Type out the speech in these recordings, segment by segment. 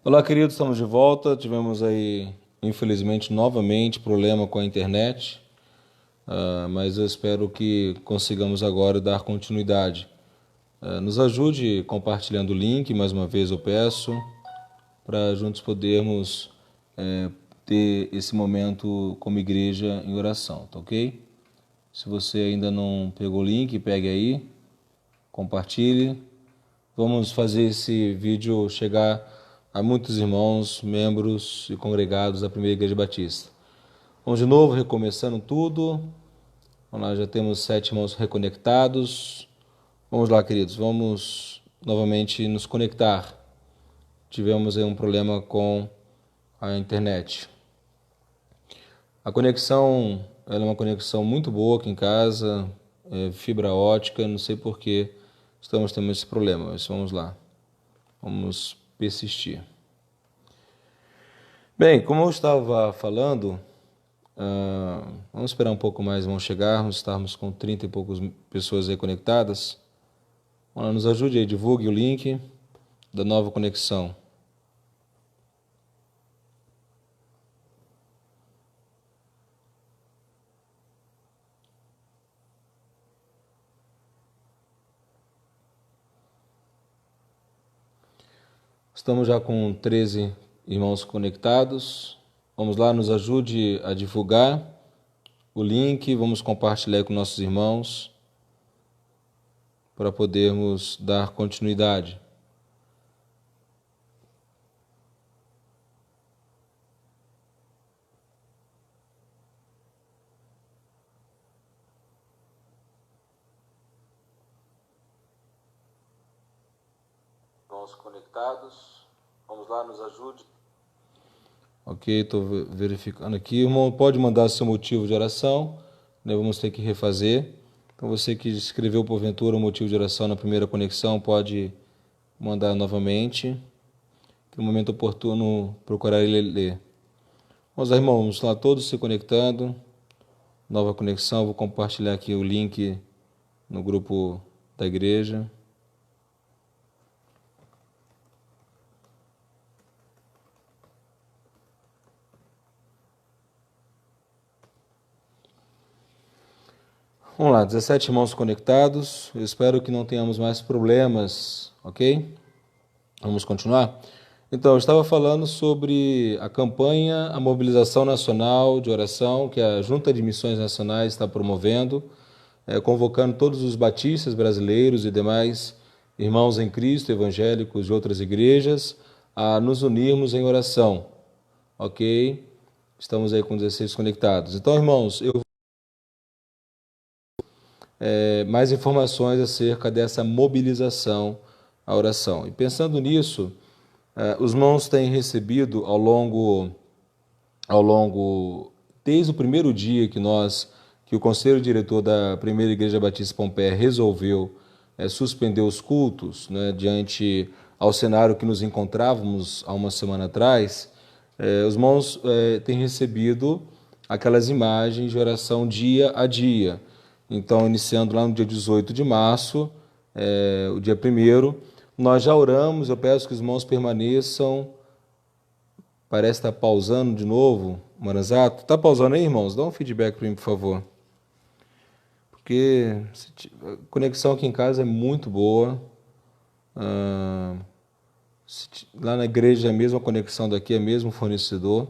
Olá, queridos, estamos de volta. Tivemos aí, infelizmente, novamente problema com a internet, mas eu espero que consigamos agora dar continuidade. Nos ajude compartilhando o link, mais uma vez eu peço, para juntos podermos ter esse momento como igreja em oração, tá ok? Se você ainda não pegou o link, pegue aí, compartilhe. Vamos fazer esse vídeo chegar a muitos irmãos, membros e congregados da Primeira Igreja Batista. Vamos de novo, recomeçando tudo. Vamos lá, já temos 7 irmãos reconectados. Vamos lá, queridos, vamos novamente nos conectar. Tivemos aí um problema com a internet. A conexão, ela é uma conexão muito boa aqui em casa, fibra ótica, não sei por que estamos tendo esse problema, mas vamos lá. Vamos persistir. Bem, como eu estava falando, vamos esperar um pouco mais, vamos chegarmos, estarmos com 30 e poucas pessoas aí conectadas. Nos ajude aí, divulgue o link da nova conexão. Estamos já com 13 irmãos conectados. Vamos lá, nos ajude a divulgar o link, vamos compartilhar com nossos irmãos para podermos dar continuidade. Irmãos conectados, vamos lá, nos ajude. Ok, estou verificando aqui. Irmão, pode mandar seu motivo de oração, né? Vamos ter que refazer. Então, você que escreveu porventura o motivo de oração na primeira conexão, pode mandar novamente. No momento oportuno, procurar ele ler. Vamos lá, irmãos, vamos lá, todos se conectando. Nova conexão, vou compartilhar aqui o link no grupo da igreja. Vamos lá, 17 irmãos conectados. Eu espero que não tenhamos mais problemas, ok? Vamos continuar? Então, eu estava falando sobre a campanha, a mobilização nacional de oração que a Junta de Missões Nacionais está promovendo, convocando todos os batistas brasileiros e demais irmãos em Cristo, evangélicos de outras igrejas, a nos unirmos em oração, ok? Estamos aí com 16 conectados. Então, irmãos, eu mais informações acerca dessa mobilização à oração. E pensando nisso, os irmãos têm recebido desde o primeiro dia que o Conselho Diretor da Primeira Igreja Batista Pompeia resolveu suspender os cultos, né, diante ao cenário que nos encontrávamos há uma semana atrás, os irmãos têm recebido aquelas imagens de oração dia a dia. Então, iniciando lá no dia 18 de março, o dia 1º, nós já oramos, eu peço que os irmãos permaneçam. Parece estar pausando de novo, Maranzato. Está pausando aí, irmãos? Dá um feedback para mim, por favor. Porque a conexão aqui em casa é muito boa. Lá na igreja é a mesma conexão daqui, é o mesmo fornecedor.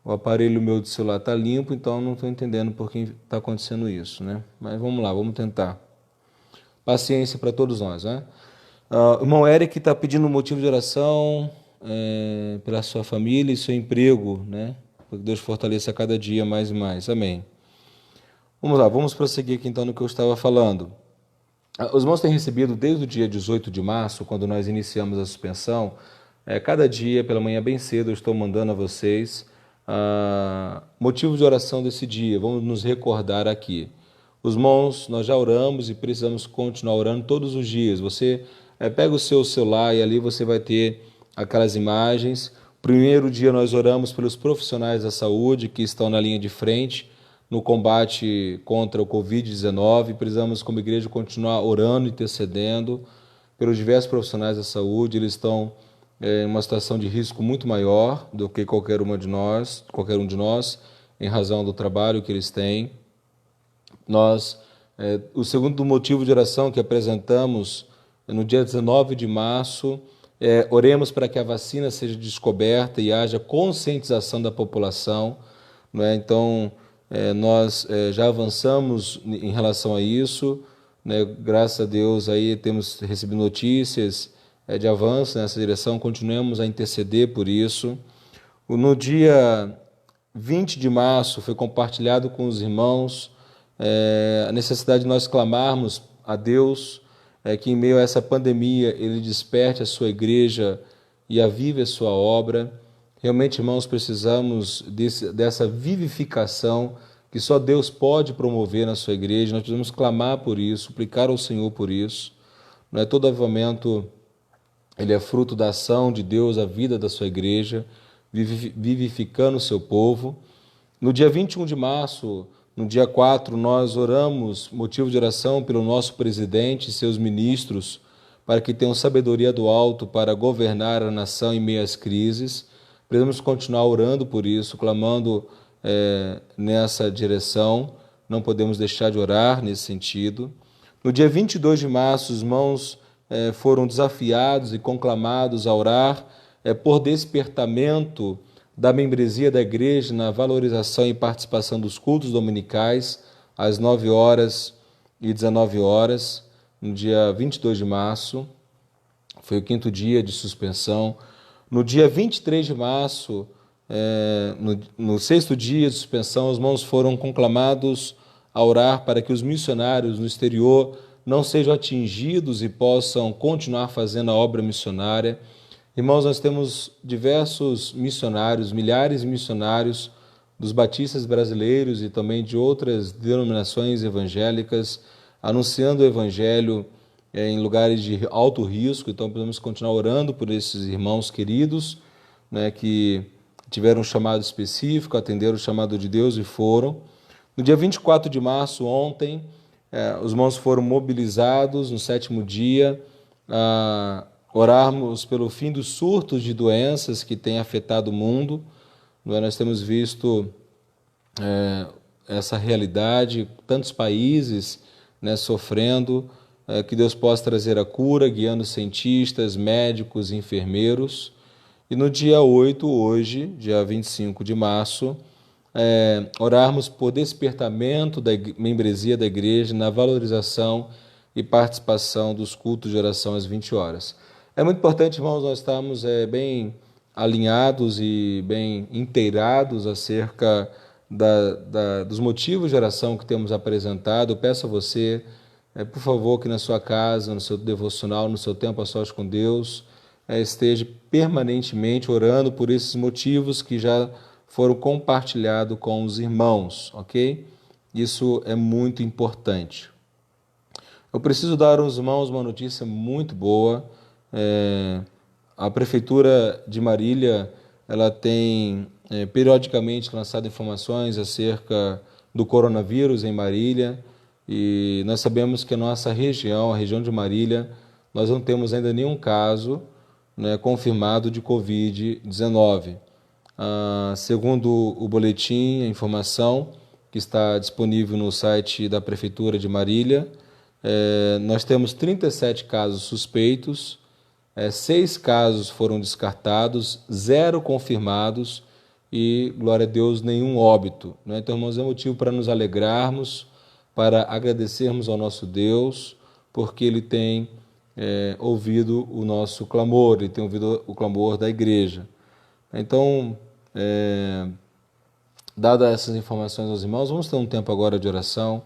O aparelho meu de celular está limpo, então não estou entendendo por que está acontecendo isso, né? Mas vamos lá, vamos tentar. Paciência para todos nós, né? O irmão Eric está pedindo um motivo de oração pela sua família e seu emprego, né? Para que Deus fortaleça a cada dia mais e mais. Amém. Vamos lá, vamos prosseguir aqui então no que eu estava falando. Os irmãos têm recebido desde o dia 18 de março, quando nós iniciamos a suspensão, cada dia, pela manhã bem cedo, eu estou mandando a vocês motivo de oração desse dia. Vamos nos recordar aqui. Os irmãos, nós já oramos e precisamos continuar orando todos os dias. Você pega o seu celular e ali você vai ter aquelas imagens. Primeiro dia nós oramos pelos profissionais da saúde que estão na linha de frente no combate contra o Covid-19. Precisamos, como igreja, continuar orando e intercedendo pelos diversos profissionais da saúde. Eles estão em uma situação de risco muito maior do que qualquer um de nós, em razão do trabalho que eles têm. O segundo motivo de oração que apresentamos no dia 19 de março oremos para que a vacina seja descoberta e haja conscientização da população, não é? Então, nós já avançamos em relação a isso, né? Graças a Deus aí temos recebido notícias de avanço nessa direção, continuamos a interceder por isso. No dia 20 de março foi compartilhado com os irmãos a necessidade de nós clamarmos a Deus que em meio a essa pandemia Ele desperte a sua igreja e avive a sua obra. Realmente, irmãos, precisamos dessa vivificação que só Deus pode promover na sua igreja. Nós precisamos clamar por isso, suplicar ao Senhor por isso. Não é todo avivamento, ele é fruto da ação de Deus, a vida da sua igreja, vivificando o seu povo. No dia 21 de março, no dia 4, nós oramos, motivo de oração, pelo nosso presidente e seus ministros, para que tenham sabedoria do alto para governar a nação em meio às crises. Precisamos continuar orando por isso, clamando nessa direção. Não podemos deixar de orar nesse sentido. No dia 22 de março, os irmãos foram desafiados e conclamados a orar por despertamento da membresia da igreja na valorização e participação dos cultos dominicais às 9 horas e 19 horas, no dia 22 de março. Foi o 5º dia de suspensão. No dia 23 de março, no 6º dia de suspensão, os irmãos foram conclamados a orar para que os missionários no exterior não sejam atingidos e possam continuar fazendo a obra missionária. Irmãos, nós temos diversos missionários, milhares de missionários dos batistas brasileiros e também de outras denominações evangélicas, anunciando o evangelho em lugares de alto risco. Então, podemos continuar orando por esses irmãos queridos, né, que tiveram um chamado específico, atenderam o chamado de Deus e foram. No dia 24 de março, ontem, os irmãos foram mobilizados no 7º dia a orarmos pelo fim dos surtos de doenças que têm afetado o mundo. Nós temos visto essa realidade, tantos países, né, sofrendo, que Deus possa trazer a cura, guiando cientistas, médicos, enfermeiros. E no dia 8, hoje, dia 25 de março, orarmos por despertamento da membresia da igreja na valorização e participação dos cultos de oração às 20 horas. É muito importante, irmãos, nós estarmos bem alinhados e bem inteirados acerca dos motivos de oração que temos apresentado. Eu peço a você, por favor, que na sua casa, no seu devocional, no seu tempo a sós com Deus, esteja permanentemente orando por esses motivos que já foram compartilhados com os irmãos, ok? Isso é muito importante. Eu preciso dar aos irmãos uma notícia muito boa. A Prefeitura de Marília, ela tem periodicamente lançado informações acerca do coronavírus em Marília, e nós sabemos que a nossa região, a região de Marília, nós não temos ainda nenhum caso, né, confirmado de Covid-19. Segundo o boletim, a informação que está disponível no site da Prefeitura de Marília, nós temos 37 casos suspeitos, 6 casos foram descartados, 0 confirmados e, glória a Deus, nenhum óbito, né? Então, irmãos, é motivo para nos alegrarmos, para agradecermos ao nosso Deus, porque Ele tem ouvido o nosso clamor, Ele tem ouvido o clamor da igreja. Então, dadas essas informações aos irmãos, vamos ter um tempo agora de oração.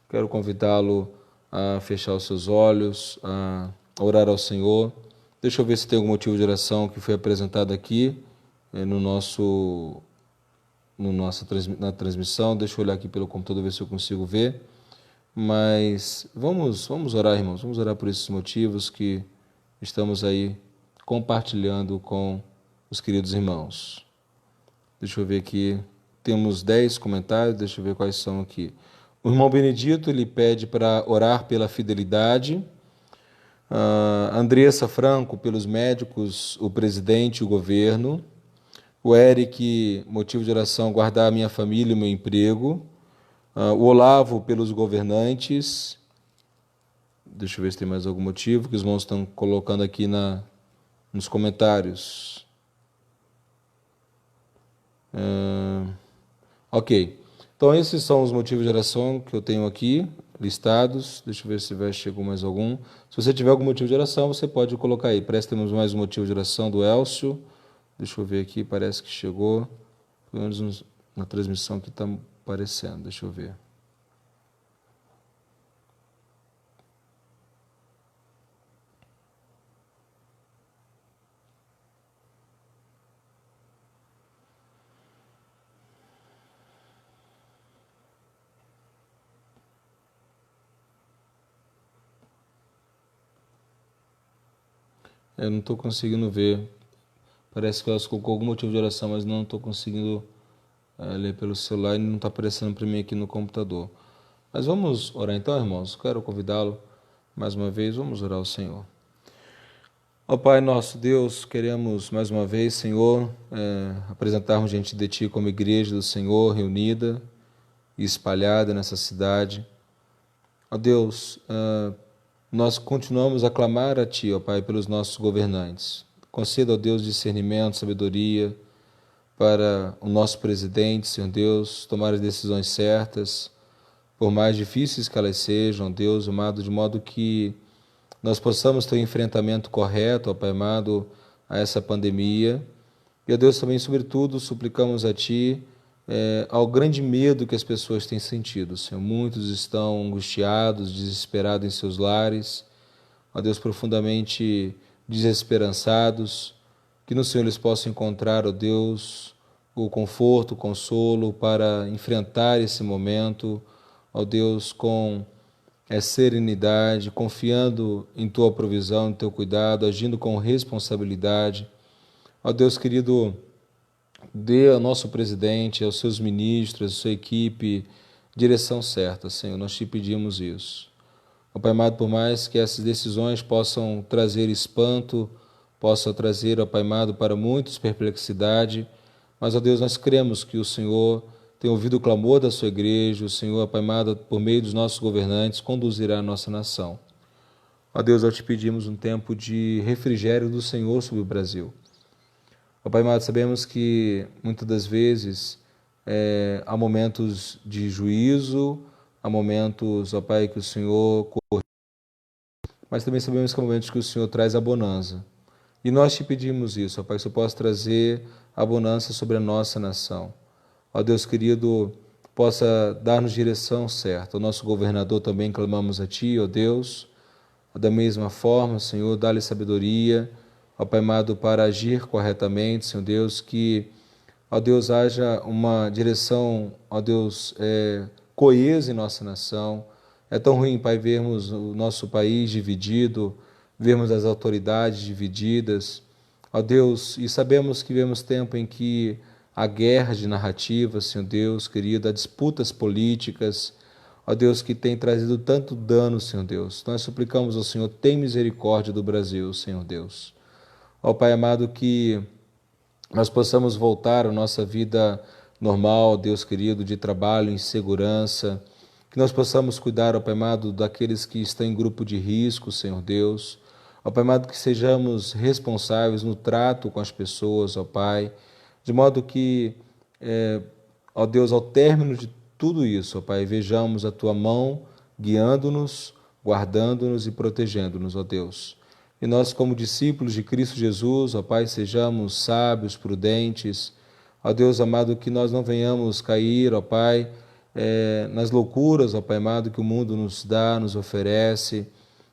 Quero convidá-lo a fechar os seus olhos, a orar ao Senhor. Deixa eu ver se tem algum motivo de oração que foi apresentado aqui na transmissão. Deixa eu olhar aqui pelo computador, ver se eu consigo ver. Mas vamos orar, irmãos. Vamos orar por esses motivos que estamos aí compartilhando com os queridos irmãos. Deixa eu ver aqui. Temos 10 comentários, deixa eu ver quais são aqui. O irmão Benedito, ele pede para orar pela fidelidade Andressa Franco, pelos médicos, o presidente e o governo. O Eric, motivo de oração, guardar a minha família e o meu emprego. O Olavo, pelos governantes. Deixa eu ver se tem mais algum motivo que os irmãos estão colocando aqui nos comentários. Ok. Então, esses são os motivos de oração que eu tenho aqui listados. Deixa eu ver se chegou mais algum. Se você tiver algum motivo de oração, você pode colocar aí. Parece que temos mais um motivo de oração do Elcio. Deixa eu ver aqui, parece que chegou. Pelo menos na transmissão que está aparecendo. Deixa eu ver. Eu não estou conseguindo ver. Parece que ela colocou algum motivo de oração, mas não estou conseguindo ler pelo celular e não está aparecendo para mim aqui no computador. Mas vamos orar então, irmãos. Quero convidá-lo mais uma vez. Vamos orar ao Senhor. Ó Pai nosso Deus, queremos mais uma vez, Senhor, apresentarmos diante de Ti como igreja do Senhor, reunida e espalhada nessa cidade. Ó Deus, nós continuamos a clamar a Ti, ó Pai, pelos nossos governantes. Conceda, ó Deus, discernimento, sabedoria para o nosso presidente, Senhor Deus, tomar as decisões certas, por mais difíceis que elas sejam, Deus amado, de modo que nós possamos ter um enfrentamento correto, ó Pai amado, a essa pandemia. E, ó Deus, também, sobretudo, suplicamos a Ti ao grande medo que as pessoas têm sentido, Senhor. Muitos estão angustiados, desesperados em seus lares, ó Deus, profundamente desesperançados, que no Senhor eles possam encontrar, ó Deus, o conforto, o consolo para enfrentar esse momento, ó Deus, com serenidade, confiando em Tua provisão, em Teu cuidado, agindo com responsabilidade. Ó Deus querido, dê ao nosso presidente, aos seus ministros, à sua equipe, direção certa, Senhor, nós Te pedimos isso. Ó Pai amado, por mais que essas decisões possam trazer espanto, possam trazer, ó Pai amado, para muitos perplexidade, mas, ó Deus, nós cremos que o Senhor tem ouvido o clamor da sua igreja, o Senhor, ó Pai amado, por meio dos nossos governantes, conduzirá a nossa nação. Ó Deus, nós Te pedimos um tempo de refrigério do Senhor sobre o Brasil. Ó Pai amado, sabemos que muitas das vezes há momentos de juízo, há momentos, ó Pai, que o Senhor corrige, mas também sabemos que há momentos que o Senhor traz a bonança. E nós Te pedimos isso, ó Pai, que o Senhor possa trazer a bonança sobre a nossa nação. Ó Deus querido, possa dar-nos direção certa. O nosso governador também clamamos a Ti, ó Deus. Da mesma forma, Senhor, dá-lhe sabedoria, ó Pai amado, para agir corretamente, Senhor Deus, que, ó Deus, haja uma direção, ó Deus, coesa em nossa nação. É tão ruim, Pai, vermos o nosso país dividido, vermos as autoridades divididas, ó Deus, e sabemos que vivemos tempo em que há guerra de narrativas, Senhor Deus querido, há disputas políticas, ó Deus, que tem trazido tanto dano, Senhor Deus. Nós suplicamos ao Senhor, tem misericórdia do Brasil, Senhor Deus. Ó Pai amado, que nós possamos voltar à nossa vida normal, Deus querido, de trabalho em segurança, que nós possamos cuidar, ó Pai amado, daqueles que estão em grupo de risco, Senhor Deus. Ó Pai amado, que sejamos responsáveis no trato com as pessoas, ó Pai, de modo que, ó Deus, ao término de tudo isso, ó Pai, vejamos a Tua mão guiando-nos, guardando-nos e protegendo-nos, ó Deus. E nós, como discípulos de Cristo Jesus, ó Pai, sejamos sábios, prudentes, ó Deus amado, que nós não venhamos cair, ó Pai, nas loucuras, ó Pai amado, que o mundo nos dá, nos oferece,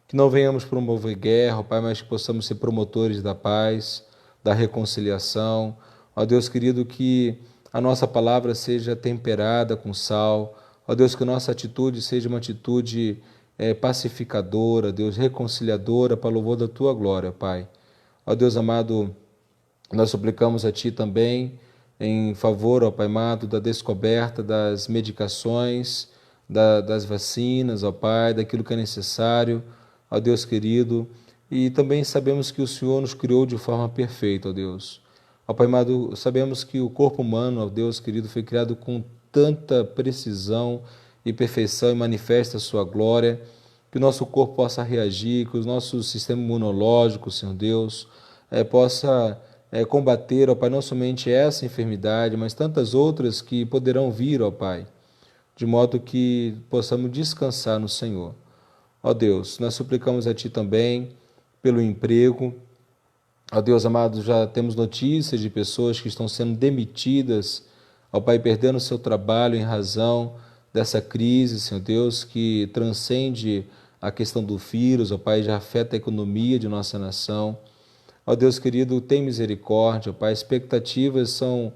que não venhamos promover guerra, ó Pai, mas que possamos ser promotores da paz, da reconciliação. Ó Deus querido, que a nossa palavra seja temperada com sal. Ó Deus, que a nossa atitude seja uma atitude pacificadora, Deus, reconciliadora, para o louvor da Tua glória, Pai. Ó Deus amado, nós suplicamos a Ti também em favor, ó Pai amado, da descoberta das medicações, das vacinas, ó Pai, daquilo que é necessário. Ó Deus querido, e também sabemos que o Senhor nos criou de forma perfeita, ó Deus. Ó Pai amado, sabemos que o corpo humano, ó Deus querido, foi criado com tanta precisão e perfeição e manifesta a sua glória, que o nosso corpo possa reagir, que o nosso sistema imunológico, Senhor Deus, possa combater, ó Pai, não somente essa enfermidade, mas tantas outras que poderão vir, ó Pai, de modo que possamos descansar no Senhor. Ó Deus, nós suplicamos a Ti também pelo emprego. Ó Deus amado, já temos notícias de pessoas que estão sendo demitidas, ó Pai, perdendo seu trabalho em razão dessa crise, Senhor Deus, que transcende a questão do vírus, ó Pai, já afeta a economia de nossa nação. Ó Deus querido, tem misericórdia, ó Pai, expectativas são,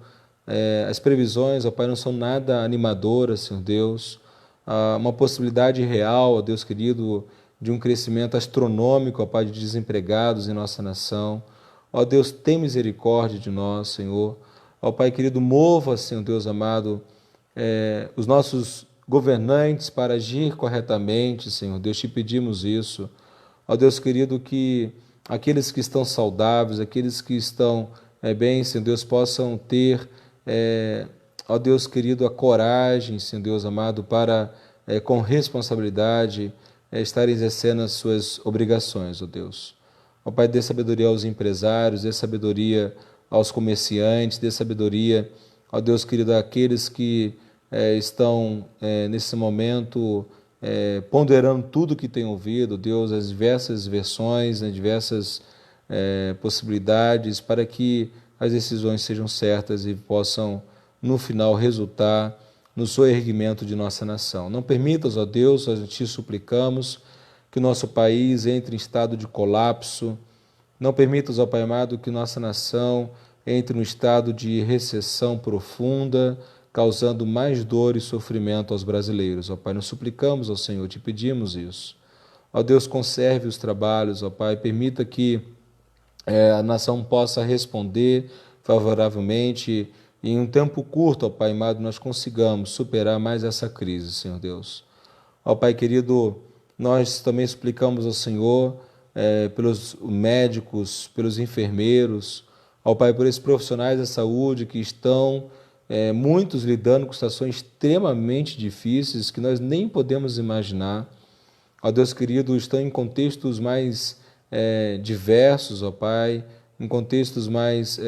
as previsões, ó Pai, não são nada animadoras, Senhor Deus. Uma possibilidade real, ó Deus querido, de um crescimento astronômico, ó Pai, de desempregados em nossa nação. Ó Deus, tem misericórdia de nós, Senhor. Ó Pai querido, mova, Senhor Deus amado, os nossos governantes para agir corretamente, Senhor Deus, te pedimos isso. Ó Deus querido, que aqueles que estão saudáveis, aqueles que estão bem, Senhor Deus, possam ter, ó Deus querido, a coragem, Senhor Deus amado, para com responsabilidade estar exercendo as suas obrigações, ó Deus. Ó Pai, dê sabedoria aos empresários, dê sabedoria aos comerciantes, dê sabedoria, ó Deus querido, àqueles que estão nesse momento ponderando tudo que têm ouvido, Deus, as diversas versões, as diversas possibilidades, para que as decisões sejam certas e possam, no final, resultar no soerguimento de nossa nação. Não permitas, ó Deus, nós te suplicamos, que o nosso país entre em estado de colapso. Não permitas, ó Pai amado, que nossa nação entre no estado de recessão profunda, causando mais dor e sofrimento aos brasileiros. Ó Pai, nós suplicamos ao Senhor, te pedimos isso. Ó Deus, conserve os trabalhos, ó Pai, permita que a nação possa responder favoravelmente e em um tempo curto, ó Pai amado, nós consigamos superar mais essa crise, Senhor Deus. Ó Pai querido, nós também suplicamos ao Senhor pelos médicos, pelos enfermeiros, ao Pai, por esses profissionais da saúde que estão, muitos lidando com situações extremamente difíceis que nós nem podemos imaginar. Ó Deus querido, estão em contextos mais diversos, ó Pai, em contextos mais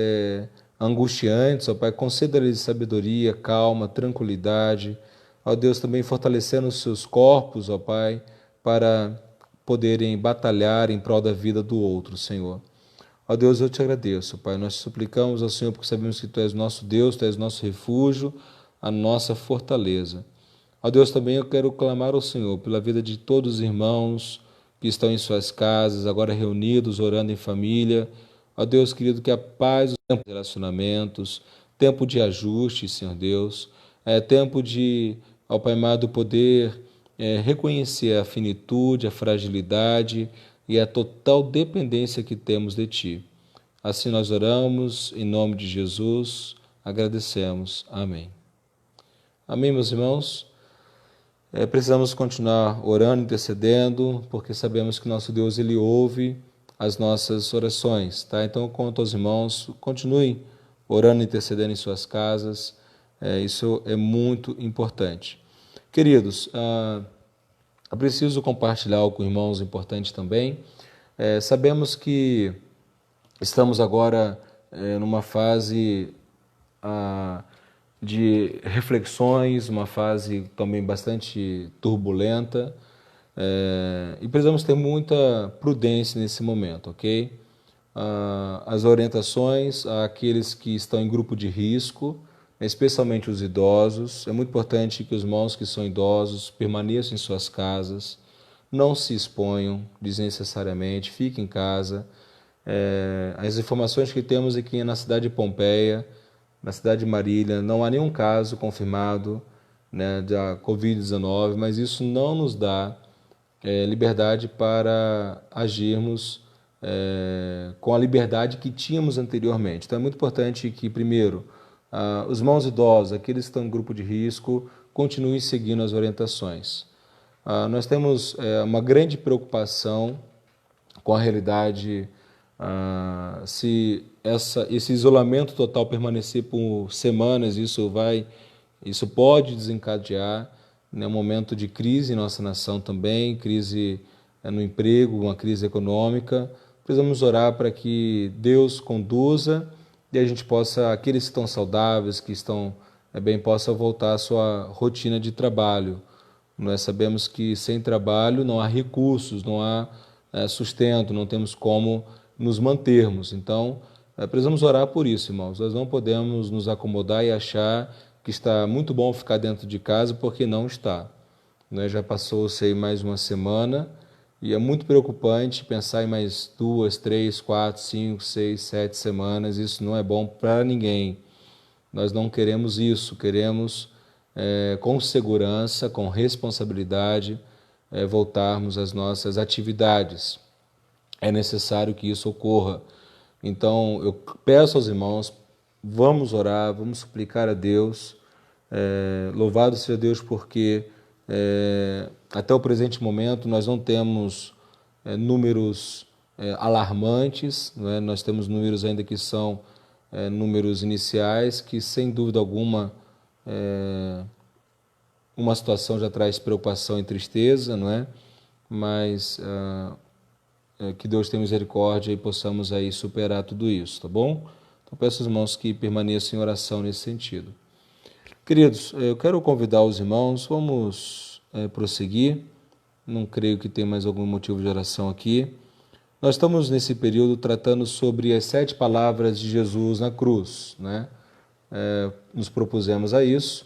angustiantes, ó Pai, conceda-lhes sabedoria, calma, tranquilidade. Ó Deus, também fortalecendo os seus corpos, ó Pai, para poderem batalhar em prol da vida do outro, Senhor. Ó Deus, eu te agradeço, Pai. Nós te suplicamos ao Senhor porque sabemos que Tu és nosso Deus, Tu és nosso refúgio, a nossa fortaleza. Ó Deus, também eu quero clamar ao Senhor pela vida de todos os irmãos que estão em suas casas, agora reunidos, orando em família. Ó Deus querido, que a paz, os tempos de relacionamentos, tempo de ajuste, Senhor Deus, tempo de, ó Pai amado, poder reconhecer a finitude, a fragilidade e a total dependência que temos de Ti. Assim nós oramos, em nome de Jesus, agradecemos. Amém. Amém, meus irmãos? Precisamos continuar orando, intercedendo, porque sabemos que nosso Deus, Ele ouve as nossas orações, tá? Então, conto aos irmãos, continuem orando, intercedendo em suas casas, isso é muito importante. Queridos, eu preciso compartilhar algo com irmãos importante também. Sabemos que estamos agora numa fase de reflexões, uma fase também bastante turbulenta, e precisamos ter muita prudência nesse momento, ok? As orientações àqueles que estão em grupo de risco, especialmente os idosos. É muito importante que os irmãos que são idosos permaneçam em suas casas, não se exponham desnecessariamente, fiquem em casa. As informações que temos aqui na cidade de Pompeia, na cidade de Marília, não há nenhum caso confirmado, né, da Covid-19, mas isso não nos dá liberdade para agirmos com a liberdade que tínhamos anteriormente. Então é muito importante que, primeiro, os irmãos idosos, aqueles que estão em grupo de risco, continuem seguindo as orientações. Nós temos uma grande preocupação com a realidade. Se esse isolamento total permanecer por semanas, isso pode desencadear, né, um momento de crise em nossa nação também, crise no emprego, uma crise econômica. Precisamos orar para que Deus conduza e a gente possa, aqueles que estão saudáveis, que estão bem, possa voltar à sua rotina de trabalho. Nós sabemos que sem trabalho não há recursos, não há sustento, não temos como nos mantermos. Então, precisamos orar por isso, irmãos. Nós não podemos nos acomodar e achar que está muito bom ficar dentro de casa, porque não está. Já passou-se mais uma semana e é muito preocupante pensar em mais 2, 3, 4, 5, 6, 7 semanas. Isso não é bom para ninguém. Nós não queremos isso, queremos com segurança, com responsabilidade, voltarmos às nossas atividades. É necessário que isso ocorra. Então, eu peço aos irmãos, vamos orar, vamos suplicar a Deus. Louvado seja Deus, porque até o presente momento nós não temos números alarmantes, não é? Nós temos números ainda que são números iniciais, que sem dúvida alguma uma situação já traz preocupação e tristeza, não é? Mas que Deus tenha misericórdia e possamos aí superar tudo isso, tá bom? Então peço aos irmãos que permaneçam em oração nesse sentido. Queridos, eu quero convidar os irmãos, vamos prosseguir. Não creio que tenha mais algum motivo de oração aqui. Nós estamos nesse período tratando sobre as 7 palavras de Jesus na cruz, né? Nos propusemos a isso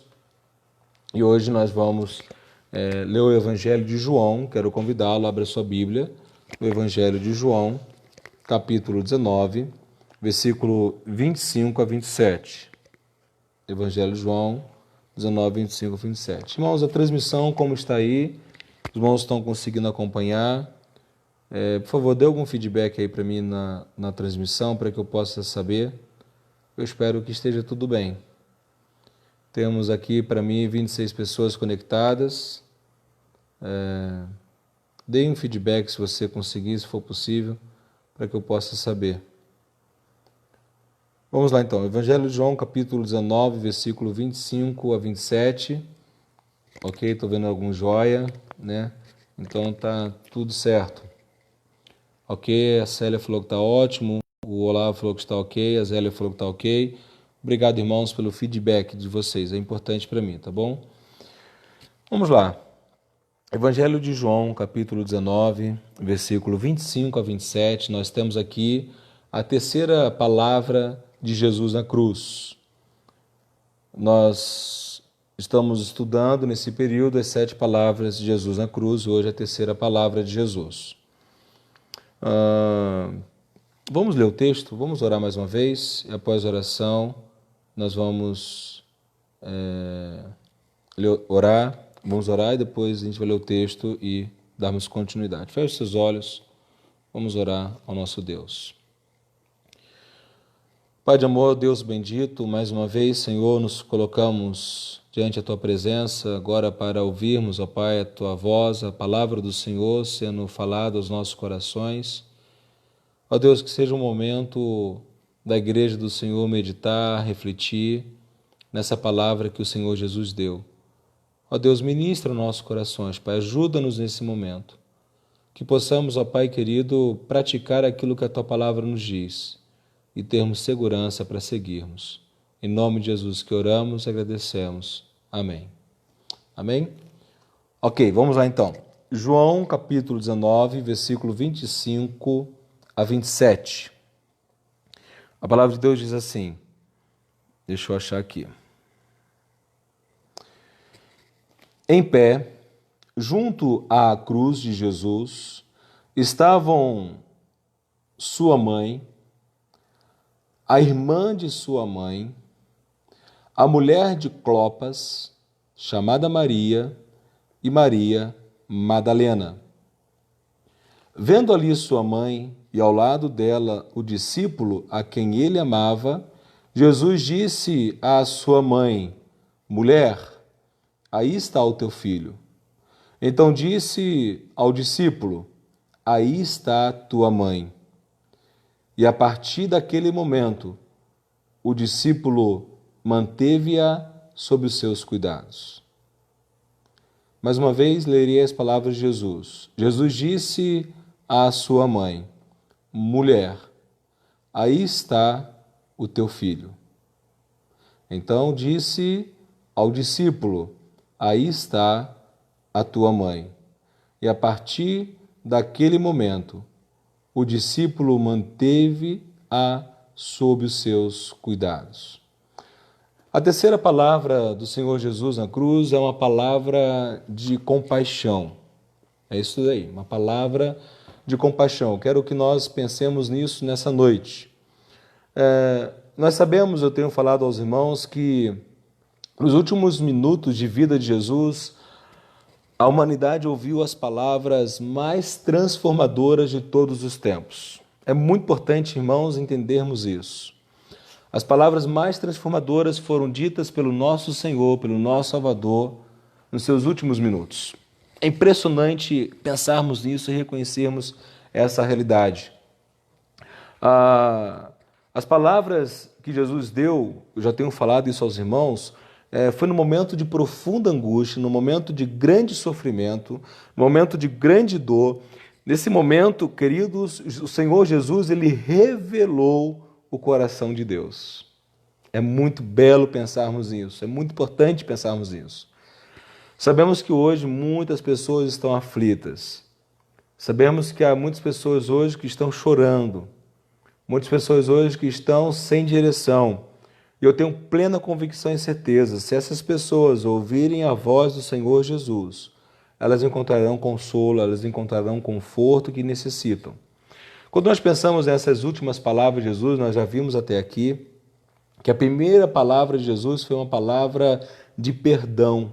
e hoje nós vamos ler o Evangelho de João. Quero convidá-lo, abra sua Bíblia, o Evangelho de João, capítulo 19, versículo 25 a 27. Evangelho de João, 19, 25 a 27. Irmãos, a transmissão, como está aí? Os irmãos estão conseguindo acompanhar? Por favor, dê algum feedback aí para mim na transmissão, para que eu possa saber. Eu espero que esteja tudo bem. Temos aqui, para mim, 26 pessoas conectadas. Dê um feedback se você conseguir, se for possível, para que eu possa saber. Vamos lá então, Evangelho de João, capítulo 19, versículo 25 a 27. Ok, estou vendo algum joia, né? Então tá tudo certo. Ok, a Célia falou que está ótimo, o Olavo falou que está ok, a Zélia falou que está ok. Obrigado, irmãos, pelo feedback de vocês, é importante para mim, tá bom? Vamos lá. Evangelho de João, capítulo 19, versículo 25 a 27. Nós temos aqui a terceira palavra de Jesus na cruz. Nós estamos estudando nesse período as 7 palavras de Jesus na cruz, hoje a terceira palavra de Jesus. Vamos ler o texto, vamos orar mais uma vez, e após a oração nós vamos orar e depois a gente vai ler o texto e darmos continuidade. Feche seus olhos, vamos orar ao nosso Deus. Pai de amor, Deus bendito, mais uma vez, Senhor, nos colocamos diante da Tua presença, agora para ouvirmos, ó Pai, a Tua voz, a palavra do Senhor sendo falada aos nossos corações. Ó Deus, que seja um momento da Igreja do Senhor meditar, refletir nessa palavra que o Senhor Jesus deu. Ó Deus, ministra os nossos corações, Pai, ajuda-nos nesse momento. Que possamos, ó Pai querido, praticar aquilo que a Tua palavra nos diz e termos segurança para seguirmos. Em nome de Jesus que oramos e agradecemos. Amém. Amém? Ok, vamos lá então. João capítulo 19, versículo 25 a 27. A palavra de Deus diz assim, deixa eu achar aqui. Em pé, junto à cruz de Jesus, estavam sua mãe, a irmã de sua mãe, a mulher de Clopas, chamada Maria, e Maria Madalena. Vendo ali sua mãe e ao lado dela o discípulo a quem ele amava, Jesus disse à sua mãe, mulher, aí está o teu filho. Então disse ao discípulo, aí está tua mãe. E a partir daquele momento, o discípulo manteve-a sob os seus cuidados. Mais uma vez, lerei as palavras de Jesus. Jesus disse à sua mãe: mulher, aí está o teu filho. Então disse ao discípulo: aí está a tua mãe. E a partir daquele momento, o discípulo manteve-a sob os seus cuidados. A terceira palavra do Senhor Jesus na cruz é uma palavra de compaixão. É isso daí, uma palavra de compaixão. Quero que nós pensemos nisso nessa noite. Nós sabemos, eu tenho falado aos irmãos, que nos últimos minutos de vida de Jesus, a humanidade ouviu as palavras mais transformadoras de todos os tempos. É muito importante, irmãos, entendermos isso. As palavras mais transformadoras foram ditas pelo nosso Senhor, pelo nosso Salvador, nos seus últimos minutos. É impressionante pensarmos nisso e reconhecermos essa realidade. As palavras que Jesus deu, eu já tenho falado isso aos irmãos, foi no momento de profunda angústia, no momento de grande sofrimento, no momento de grande dor. Nesse momento, queridos, o Senhor Jesus, ele revelou o coração de Deus. É muito belo pensarmos nisso, é muito importante pensarmos nisso. Sabemos que hoje muitas pessoas estão aflitas. Sabemos que há muitas pessoas hoje que estão chorando. Muitas pessoas hoje que estão sem direção. E eu tenho plena convicção e certeza, se essas pessoas ouvirem a voz do Senhor Jesus, elas encontrarão consolo, elas encontrarão conforto que necessitam. Quando nós pensamos nessas últimas palavras de Jesus, nós já vimos até aqui que a primeira palavra de Jesus foi uma palavra de perdão.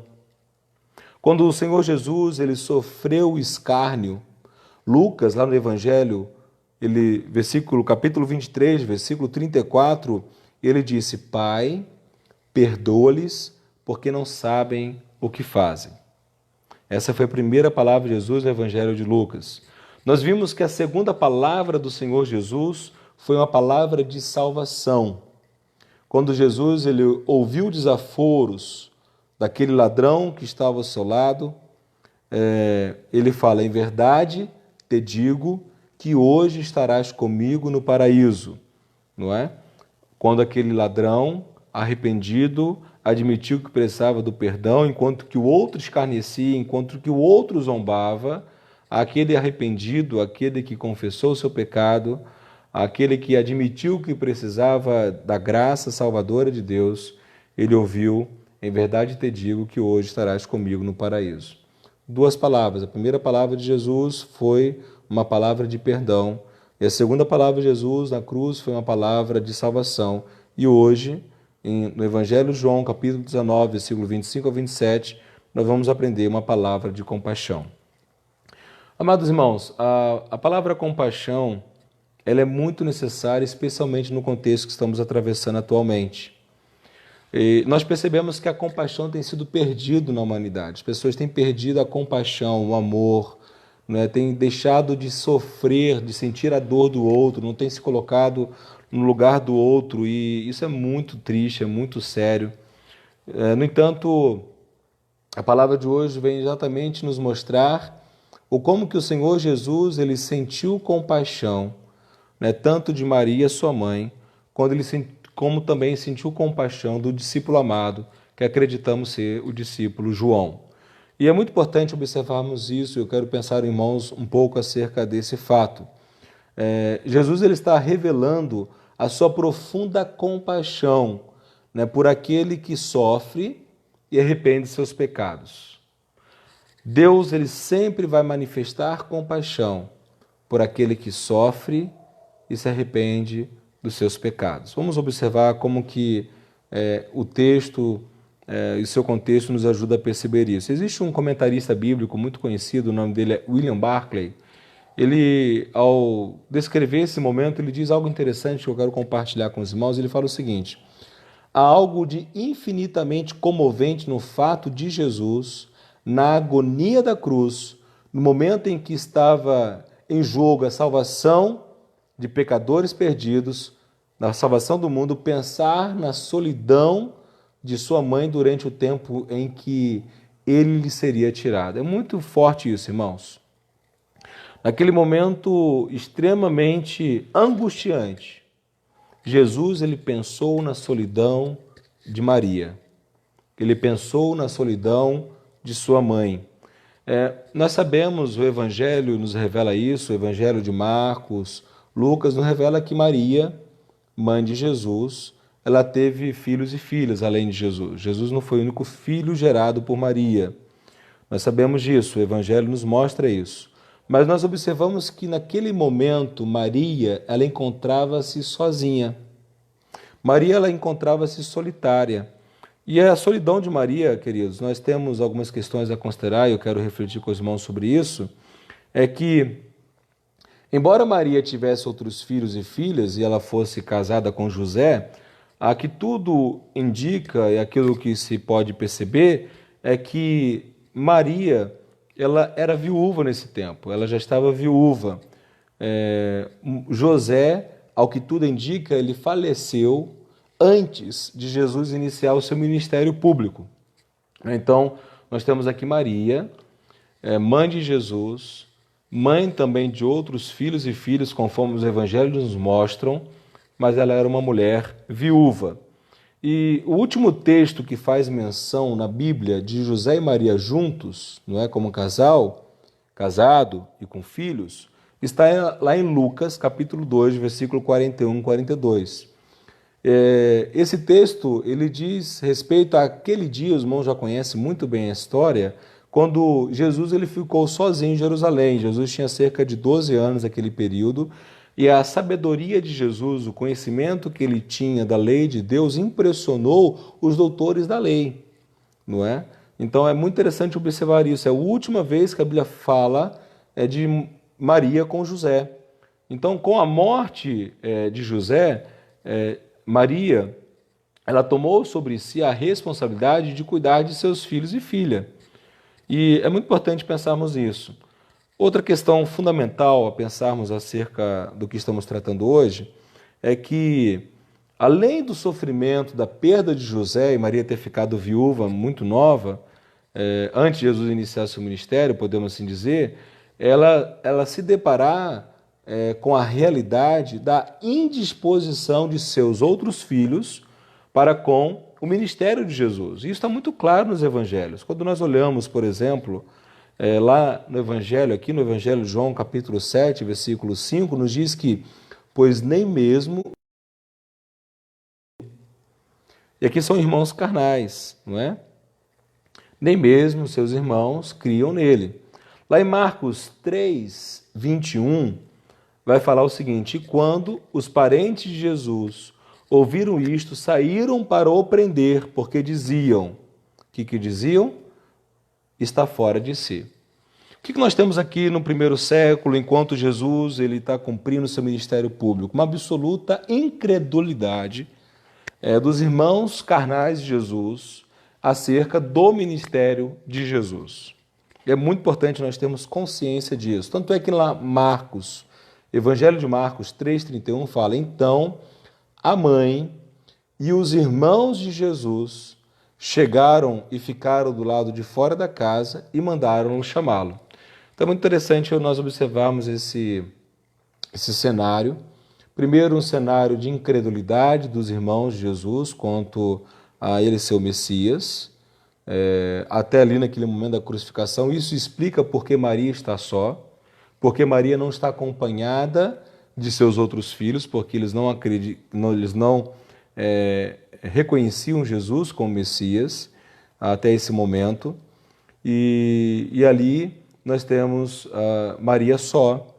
Quando o Senhor Jesus ele sofreu o escárnio, Lucas, lá no Evangelho, capítulo 23, versículo 34, ele disse: Pai, perdoa-lhes, porque não sabem o que fazem. Essa foi a primeira palavra de Jesus no Evangelho de Lucas. Nós vimos que a segunda palavra do Senhor Jesus foi uma palavra de salvação. Quando Jesus ele ouviu desaforos daquele ladrão que estava ao seu lado, ele fala: em verdade te digo que hoje estarás comigo no paraíso, não é? Quando aquele ladrão arrependido admitiu que precisava do perdão, enquanto que o outro escarnecia, enquanto que o outro zombava, aquele arrependido, aquele que confessou o seu pecado, aquele que admitiu que precisava da graça salvadora de Deus, ele ouviu: em verdade te digo que hoje estarás comigo no paraíso. Duas palavras. A primeira palavra de Jesus foi uma palavra de perdão, e a segunda palavra de Jesus na cruz foi uma palavra de salvação. E hoje, no Evangelho de João, capítulo 19, versículo 25 a 27, nós vamos aprender uma palavra de compaixão. Amados irmãos, a palavra compaixão ela é muito necessária, especialmente no contexto que estamos atravessando atualmente. E nós percebemos que a compaixão tem sido perdida na humanidade. As pessoas têm perdido a compaixão, o amor, né? Têm deixado de sofrer, de sentir a dor do outro, não têm se colocado no lugar do outro, e isso é muito triste, é muito sério. No entanto, a palavra de hoje vem exatamente nos mostrar como que o Senhor Jesus ele sentiu compaixão, né, tanto de Maria, sua mãe, como também sentiu compaixão do discípulo amado, que acreditamos ser o discípulo João. E é muito importante observarmos isso, eu quero pensar, irmãos, um pouco acerca desse fato. Jesus ele está revelando a sua profunda compaixão, né, por aquele que sofre e arrepende seus pecados. Deus ele sempre vai manifestar compaixão por aquele que sofre e se arrepende dos seus pecados. Vamos observar como que o texto e o seu contexto nos ajuda a perceber isso. Existe um comentarista bíblico muito conhecido, o nome dele é William Barclay. Ele, ao descrever esse momento, ele diz algo interessante que eu quero compartilhar com os irmãos. Ele fala o seguinte: há algo de infinitamente comovente no fato de Jesus, na agonia da cruz, no momento em que estava em jogo a salvação de pecadores perdidos, na salvação do mundo, pensar na solidão de sua mãe durante o tempo em que ele lhe seria tirado. É muito forte isso, irmãos. Naquele momento extremamente angustiante, Jesus ele pensou na solidão de Maria. Ele pensou na solidão de sua mãe. Nós sabemos, o Evangelho nos revela isso, o Evangelho de Marcos, Lucas nos revela que Maria, mãe de Jesus, ela teve filhos e filhas além de Jesus. Jesus não foi o único filho gerado por Maria. Nós sabemos disso, o Evangelho nos mostra isso. Mas nós observamos que naquele momento Maria, ela encontrava-se sozinha. Maria, ela encontrava-se solitária. E a solidão de Maria, queridos, nós temos algumas questões a considerar, e eu quero refletir com os irmãos sobre isso, é que, embora Maria tivesse outros filhos e filhas, e ela fosse casada com José, a que tudo indica, e aquilo que se pode perceber, é que Maria, ela era viúva nesse tempo, ela já estava viúva. José, ao que tudo indica, ele faleceu antes de Jesus iniciar o seu ministério público. Então, nós temos aqui Maria, mãe de Jesus, mãe também de outros filhos e filhas, conforme os evangelhos nos mostram, mas ela era uma mulher viúva. E o último texto que faz menção na Bíblia de José e Maria juntos, não é, como casal, casado e com filhos, está lá em Lucas, capítulo 2, versículo 41 e 42. Esse texto, ele diz respeito àquele dia, os irmãos já conhecem muito bem a história, quando Jesus ele ficou sozinho em Jerusalém. Jesus tinha cerca de 12 anos naquele período, e a sabedoria de Jesus, o conhecimento que ele tinha da lei de Deus, impressionou os doutores da lei, não é? Então é muito interessante observar isso. É a última vez que a Bíblia fala de Maria com José. Então, com a morte de José, Maria, ela tomou sobre si a responsabilidade de cuidar de seus filhos e filha. E é muito importante pensarmos nisso. Outra questão fundamental a pensarmos acerca do que estamos tratando hoje é que, além do sofrimento da perda de José e Maria ter ficado viúva muito nova, antes de Jesus iniciar seu ministério, podemos assim dizer, ela se deparar com a realidade da indisposição de seus outros filhos para com o ministério de Jesus. Isso está muito claro nos evangelhos. Quando nós olhamos, por exemplo, lá no evangelho, aqui no evangelho de João, capítulo 7, versículo 5, nos diz que, pois nem mesmo... E aqui são irmãos carnais, não é? Nem mesmo seus irmãos criam nele. Lá em Marcos 3, 21, vai falar o seguinte: e quando os parentes de Jesus ouviram isto, saíram para o prender, porque diziam, o que diziam? Está fora de si. O que nós temos aqui no primeiro século, enquanto Jesus ele está cumprindo seu ministério público? Uma absoluta incredulidade dos irmãos carnais de Jesus acerca do ministério de Jesus. É muito importante nós termos consciência disso. Tanto é que lá Marcos, Evangelho de Marcos 3,31 fala: então a mãe e os irmãos de Jesus chegaram e ficaram do lado de fora da casa e mandaram-no chamá-lo. Então é muito interessante nós observarmos esse cenário. Primeiro, um cenário de incredulidade dos irmãos de Jesus quanto a ele ser o Messias, até ali naquele momento da crucificação. Isso explica por que Maria está só, porque Maria não está acompanhada de seus outros filhos, porque eles não reconheciam Jesus como Messias até esse momento. E ali nós temos Maria só,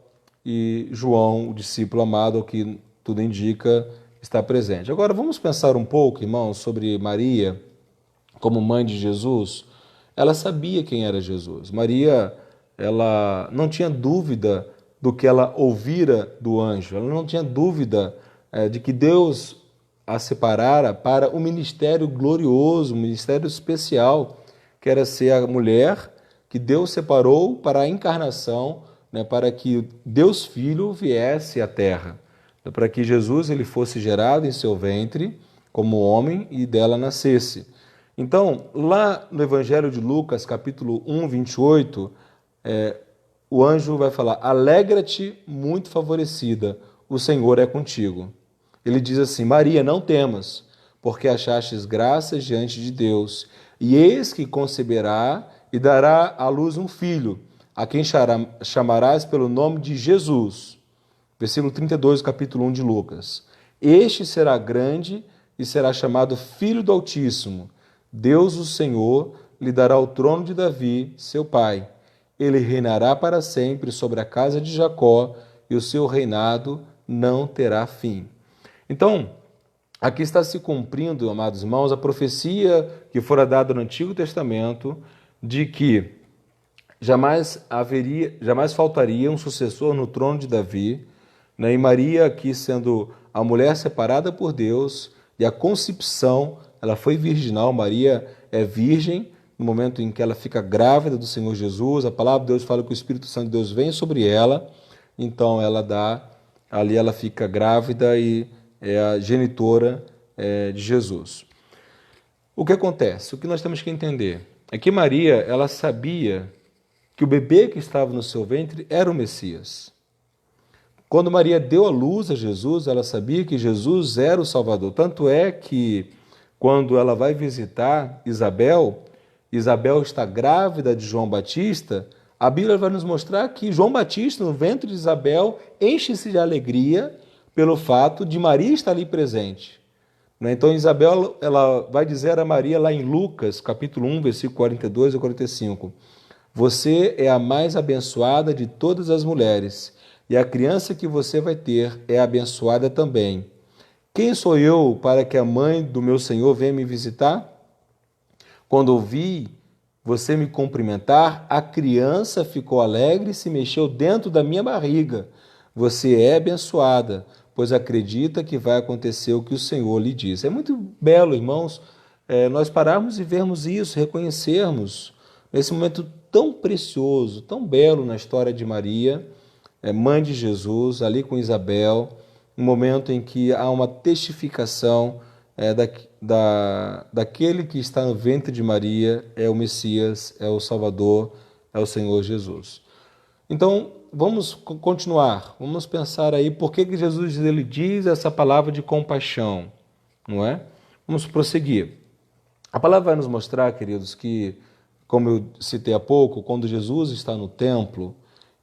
e João, o discípulo amado, ao que tudo indica, está presente. Agora vamos pensar um pouco, irmãos, sobre Maria como mãe de Jesus. Ela sabia quem era Jesus. Maria, ela não tinha dúvida do que ela ouvira do anjo. Ela não tinha dúvida de que Deus a separara para um ministério glorioso, um ministério especial, que era ser a mulher que Deus separou para a encarnação né, para que Deus Filho viesse à terra, para que Jesus ele fosse gerado em seu ventre como homem e dela nascesse. Então, lá no Evangelho de Lucas, capítulo 1, 28, o anjo vai falar: alegra-te, muito favorecida, o Senhor é contigo. Ele diz assim: Maria, não temas, porque achastes graças diante de Deus, e eis que conceberá e dará à luz um filho, a quem chamarás pelo nome de Jesus. Versículo 32, capítulo 1 de Lucas. Este será grande e será chamado Filho do Altíssimo. Deus, o Senhor, lhe dará o trono de Davi, seu pai. Ele reinará para sempre sobre a casa de Jacó, e o seu reinado não terá fim. Então, aqui está se cumprindo, amados irmãos, a profecia que fora dada no Antigo Testamento de que jamais faltaria um sucessor no trono de Davi, né? E Maria, aqui sendo a mulher separada por Deus, e a concepção, ela foi virginal. Maria é virgem no momento em que ela fica grávida do Senhor Jesus. A palavra de Deus fala que o Espírito Santo de Deus vem sobre ela, então ali ela fica grávida e é a genitora de Jesus. O que acontece? O que nós temos que entender é que Maria, ela sabia que o bebê que estava no seu ventre era o Messias. Quando Maria deu à luz a Jesus, ela sabia que Jesus era o Salvador. Tanto é que, quando ela vai visitar Isabel, Isabel está grávida de João Batista, a Bíblia vai nos mostrar que João Batista, no ventre de Isabel, enche-se de alegria pelo fato de Maria estar ali presente. Então, Isabel, ela vai dizer a Maria, lá em Lucas, capítulo 1, versículo 42 a 45, você é a mais abençoada de todas as mulheres, e a criança que você vai ter é abençoada também. Quem sou eu para que a mãe do meu Senhor venha me visitar? Quando ouvi você me cumprimentar, a criança ficou alegre e se mexeu dentro da minha barriga. Você é abençoada, pois acredita que vai acontecer o que o Senhor lhe diz. É muito belo, irmãos, nós pararmos e vermos isso, reconhecermos esse momento tão precioso, tão belo na história de Maria, mãe de Jesus, ali com Isabel, um momento em que há uma testificação daquele que está no ventre de Maria, é o Messias, é o Salvador, é o Senhor Jesus. Então, vamos continuar, vamos pensar aí por que Jesus ele diz essa palavra de compaixão, não é? Vamos prosseguir. A palavra vai nos mostrar, queridos, que, como eu citei há pouco, quando Jesus está no templo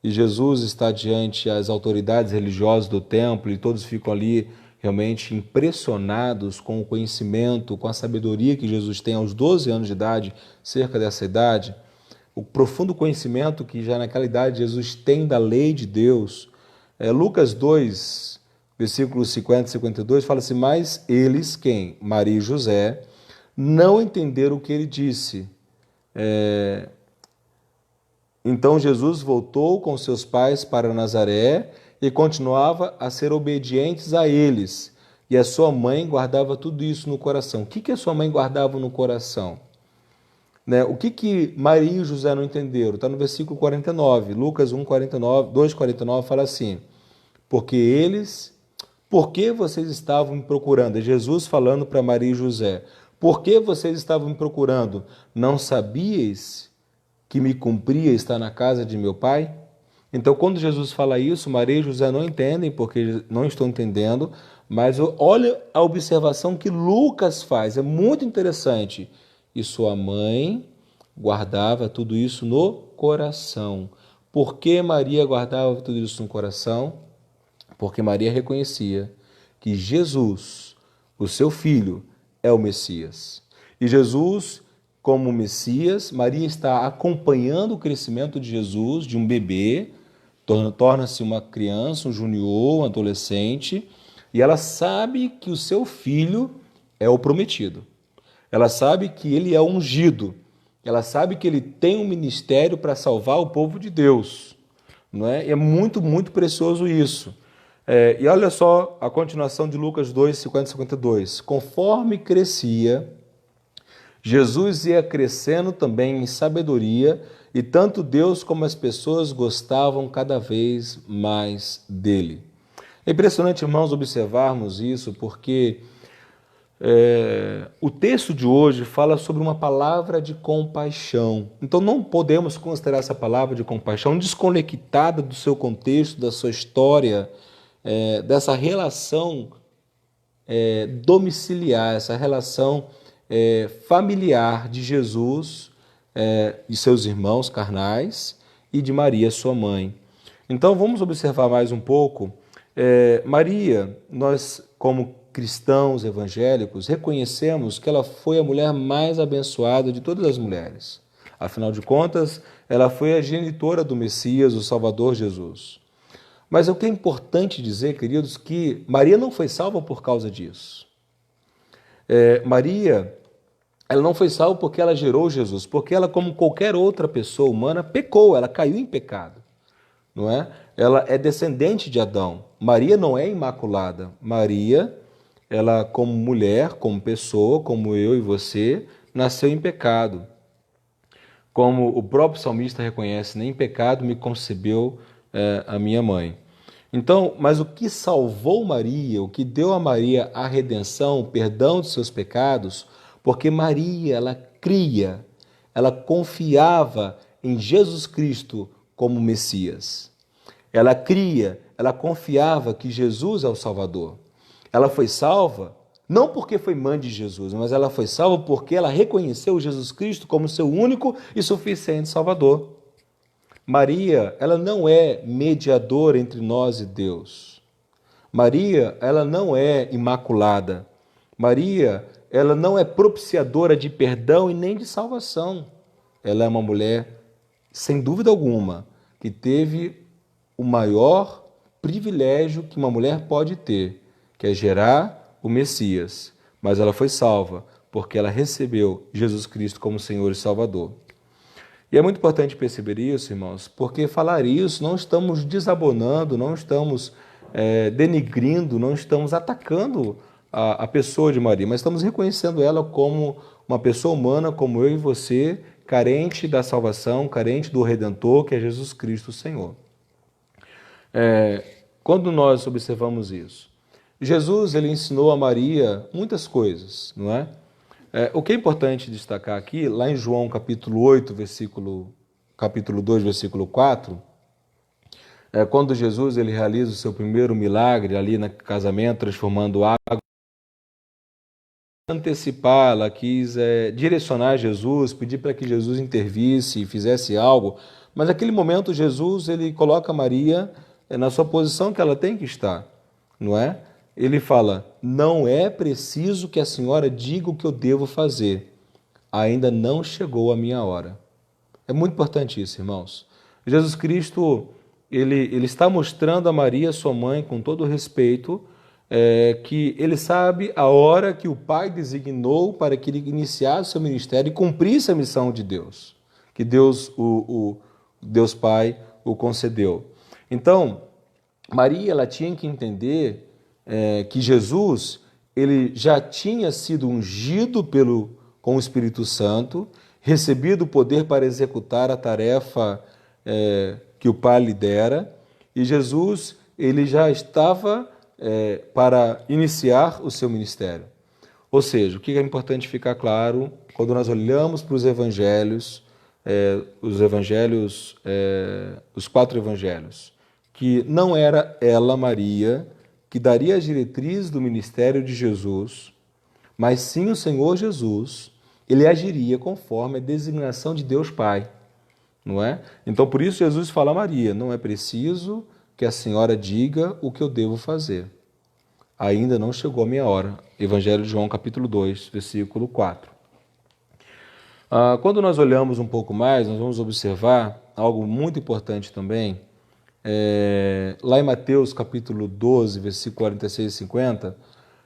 e Jesus está diante as autoridades religiosas do templo e todos ficam ali realmente impressionados com o conhecimento, com a sabedoria que Jesus tem aos 12 anos de idade, cerca dessa idade, o profundo conhecimento que já naquela idade Jesus tem da lei de Deus. Lucas 2, versículos 50 e 52, fala assim, mas eles, quem? Maria e José, não entenderam o que ele disse. Então Jesus voltou com seus pais para Nazaré e continuava a ser obedientes a eles. E a sua mãe guardava tudo isso no coração. O que a sua mãe guardava no coração? O que Maria e José não entenderam? Está no versículo 49, Lucas 1, 49, 2, 49, fala assim, por que vocês estavam me procurando? É Jesus falando para Maria e José, por que vocês estavam me procurando? Não sabíeis que me cumpria estar na casa de meu pai? Então, quando Jesus fala isso, Maria e José não entendem, porque não estão entendendo, mas olha a observação que Lucas faz, é muito interessante. E sua mãe guardava tudo isso no coração. Por que Maria guardava tudo isso no coração? Porque Maria reconhecia que Jesus, o seu filho, é o Messias. E Jesus, como Messias, Maria está acompanhando o crescimento de Jesus, de um bebê, torna-se uma criança, um junior, um adolescente, e ela sabe que o seu filho é o prometido. Ela sabe que ele é ungido. Ela sabe que ele tem um ministério para salvar o povo de Deus. Não é? E é muito, muito precioso isso. E olha só a continuação de Lucas 2, 50 e 52. Conforme crescia, Jesus ia crescendo também em sabedoria e tanto Deus como as pessoas gostavam cada vez mais dele. É impressionante, irmãos, observarmos isso, porque o texto de hoje fala sobre uma palavra de compaixão. Então não podemos considerar essa palavra de compaixão desconectada do seu contexto, da sua história, dessa relação domiciliar, essa relação familiar de Jesus e seus irmãos carnais e de Maria, sua mãe. Então vamos observar mais um pouco. Maria, nós como cristãos evangélicos, reconhecemos que ela foi a mulher mais abençoada de todas as mulheres. Afinal de contas, ela foi a genitora do Messias, o Salvador Jesus. Mas o que é importante dizer, queridos, que Maria não foi salva por causa disso. Maria, ela não foi salva porque ela gerou Jesus, porque ela, como qualquer outra pessoa humana, pecou, ela caiu em pecado, não é? Ela é descendente de Adão. Maria não é imaculada. Maria, ela como mulher, como pessoa, como eu e você, nasceu em pecado. Como o próprio salmista reconhece, nem em pecado me concebeu a minha mãe. Então, mas o que salvou Maria, o que deu a Maria a redenção, o perdão de seus pecados, porque Maria, ela cria, ela confiava em Jesus Cristo como Messias. Ela cria, ela confiava que Jesus é o Salvador. Ela foi salva não porque foi mãe de Jesus, mas ela foi salva porque ela reconheceu Jesus Cristo como seu único e suficiente Salvador. Maria, ela não é mediadora entre nós e Deus. Maria, ela não é imaculada. Maria, ela não é propiciadora de perdão e nem de salvação. Ela é uma mulher, sem dúvida alguma, que teve o maior privilégio que uma mulher pode ter, que é gerar o Messias. Mas ela foi salva porque ela recebeu Jesus Cristo como Senhor e Salvador. E é muito importante perceber isso, irmãos, porque falar isso não estamos desabonando, não estamos denigrindo, não estamos atacando a pessoa de Maria, mas estamos reconhecendo ela como uma pessoa humana, como eu e você, carente da salvação, carente do Redentor, que é Jesus Cristo, o Senhor. Quando nós observamos isso, Jesus ele ensinou a Maria muitas coisas, não é? O que é importante destacar aqui, lá em João capítulo 8, capítulo 2, versículo 4, quando Jesus ele realiza o seu primeiro milagre ali no casamento, transformando água, antecipar, ela quis direcionar Jesus, pedir para que Jesus intervisse e fizesse algo, mas naquele momento Jesus ele coloca Maria na sua posição que ela tem que estar, não é? Ele fala, não é preciso que a senhora diga o que eu devo fazer, ainda não chegou a minha hora. É muito importante isso, irmãos. Jesus Cristo, ele está mostrando a Maria, sua mãe, com todo o respeito, que ele sabe a hora que o Pai designou para que ele iniciasse o seu ministério e cumprisse a missão de Deus, que Deus, o Deus Pai, o concedeu. Então, Maria ela tinha que entender que Jesus ele já tinha sido ungido com o Espírito Santo, recebido o poder para executar a tarefa que o Pai lhe dera, e Jesus ele já estava para iniciar o seu ministério. Ou seja, o que é importante ficar claro quando nós olhamos para os evangelhos, os 4 evangelhos, que não era ela, Maria, que daria as diretrizes do ministério de Jesus, mas sim o Senhor Jesus, ele agiria conforme a designação de Deus Pai, não é? Então, por isso Jesus fala a Maria, não é preciso que a senhora diga o que eu devo fazer. Ainda não chegou a minha hora. Evangelho de João, capítulo 2, versículo 4. Quando nós olhamos um pouco mais, nós vamos observar algo muito importante também. Lá em Mateus, capítulo 12, versículo 46 e 50,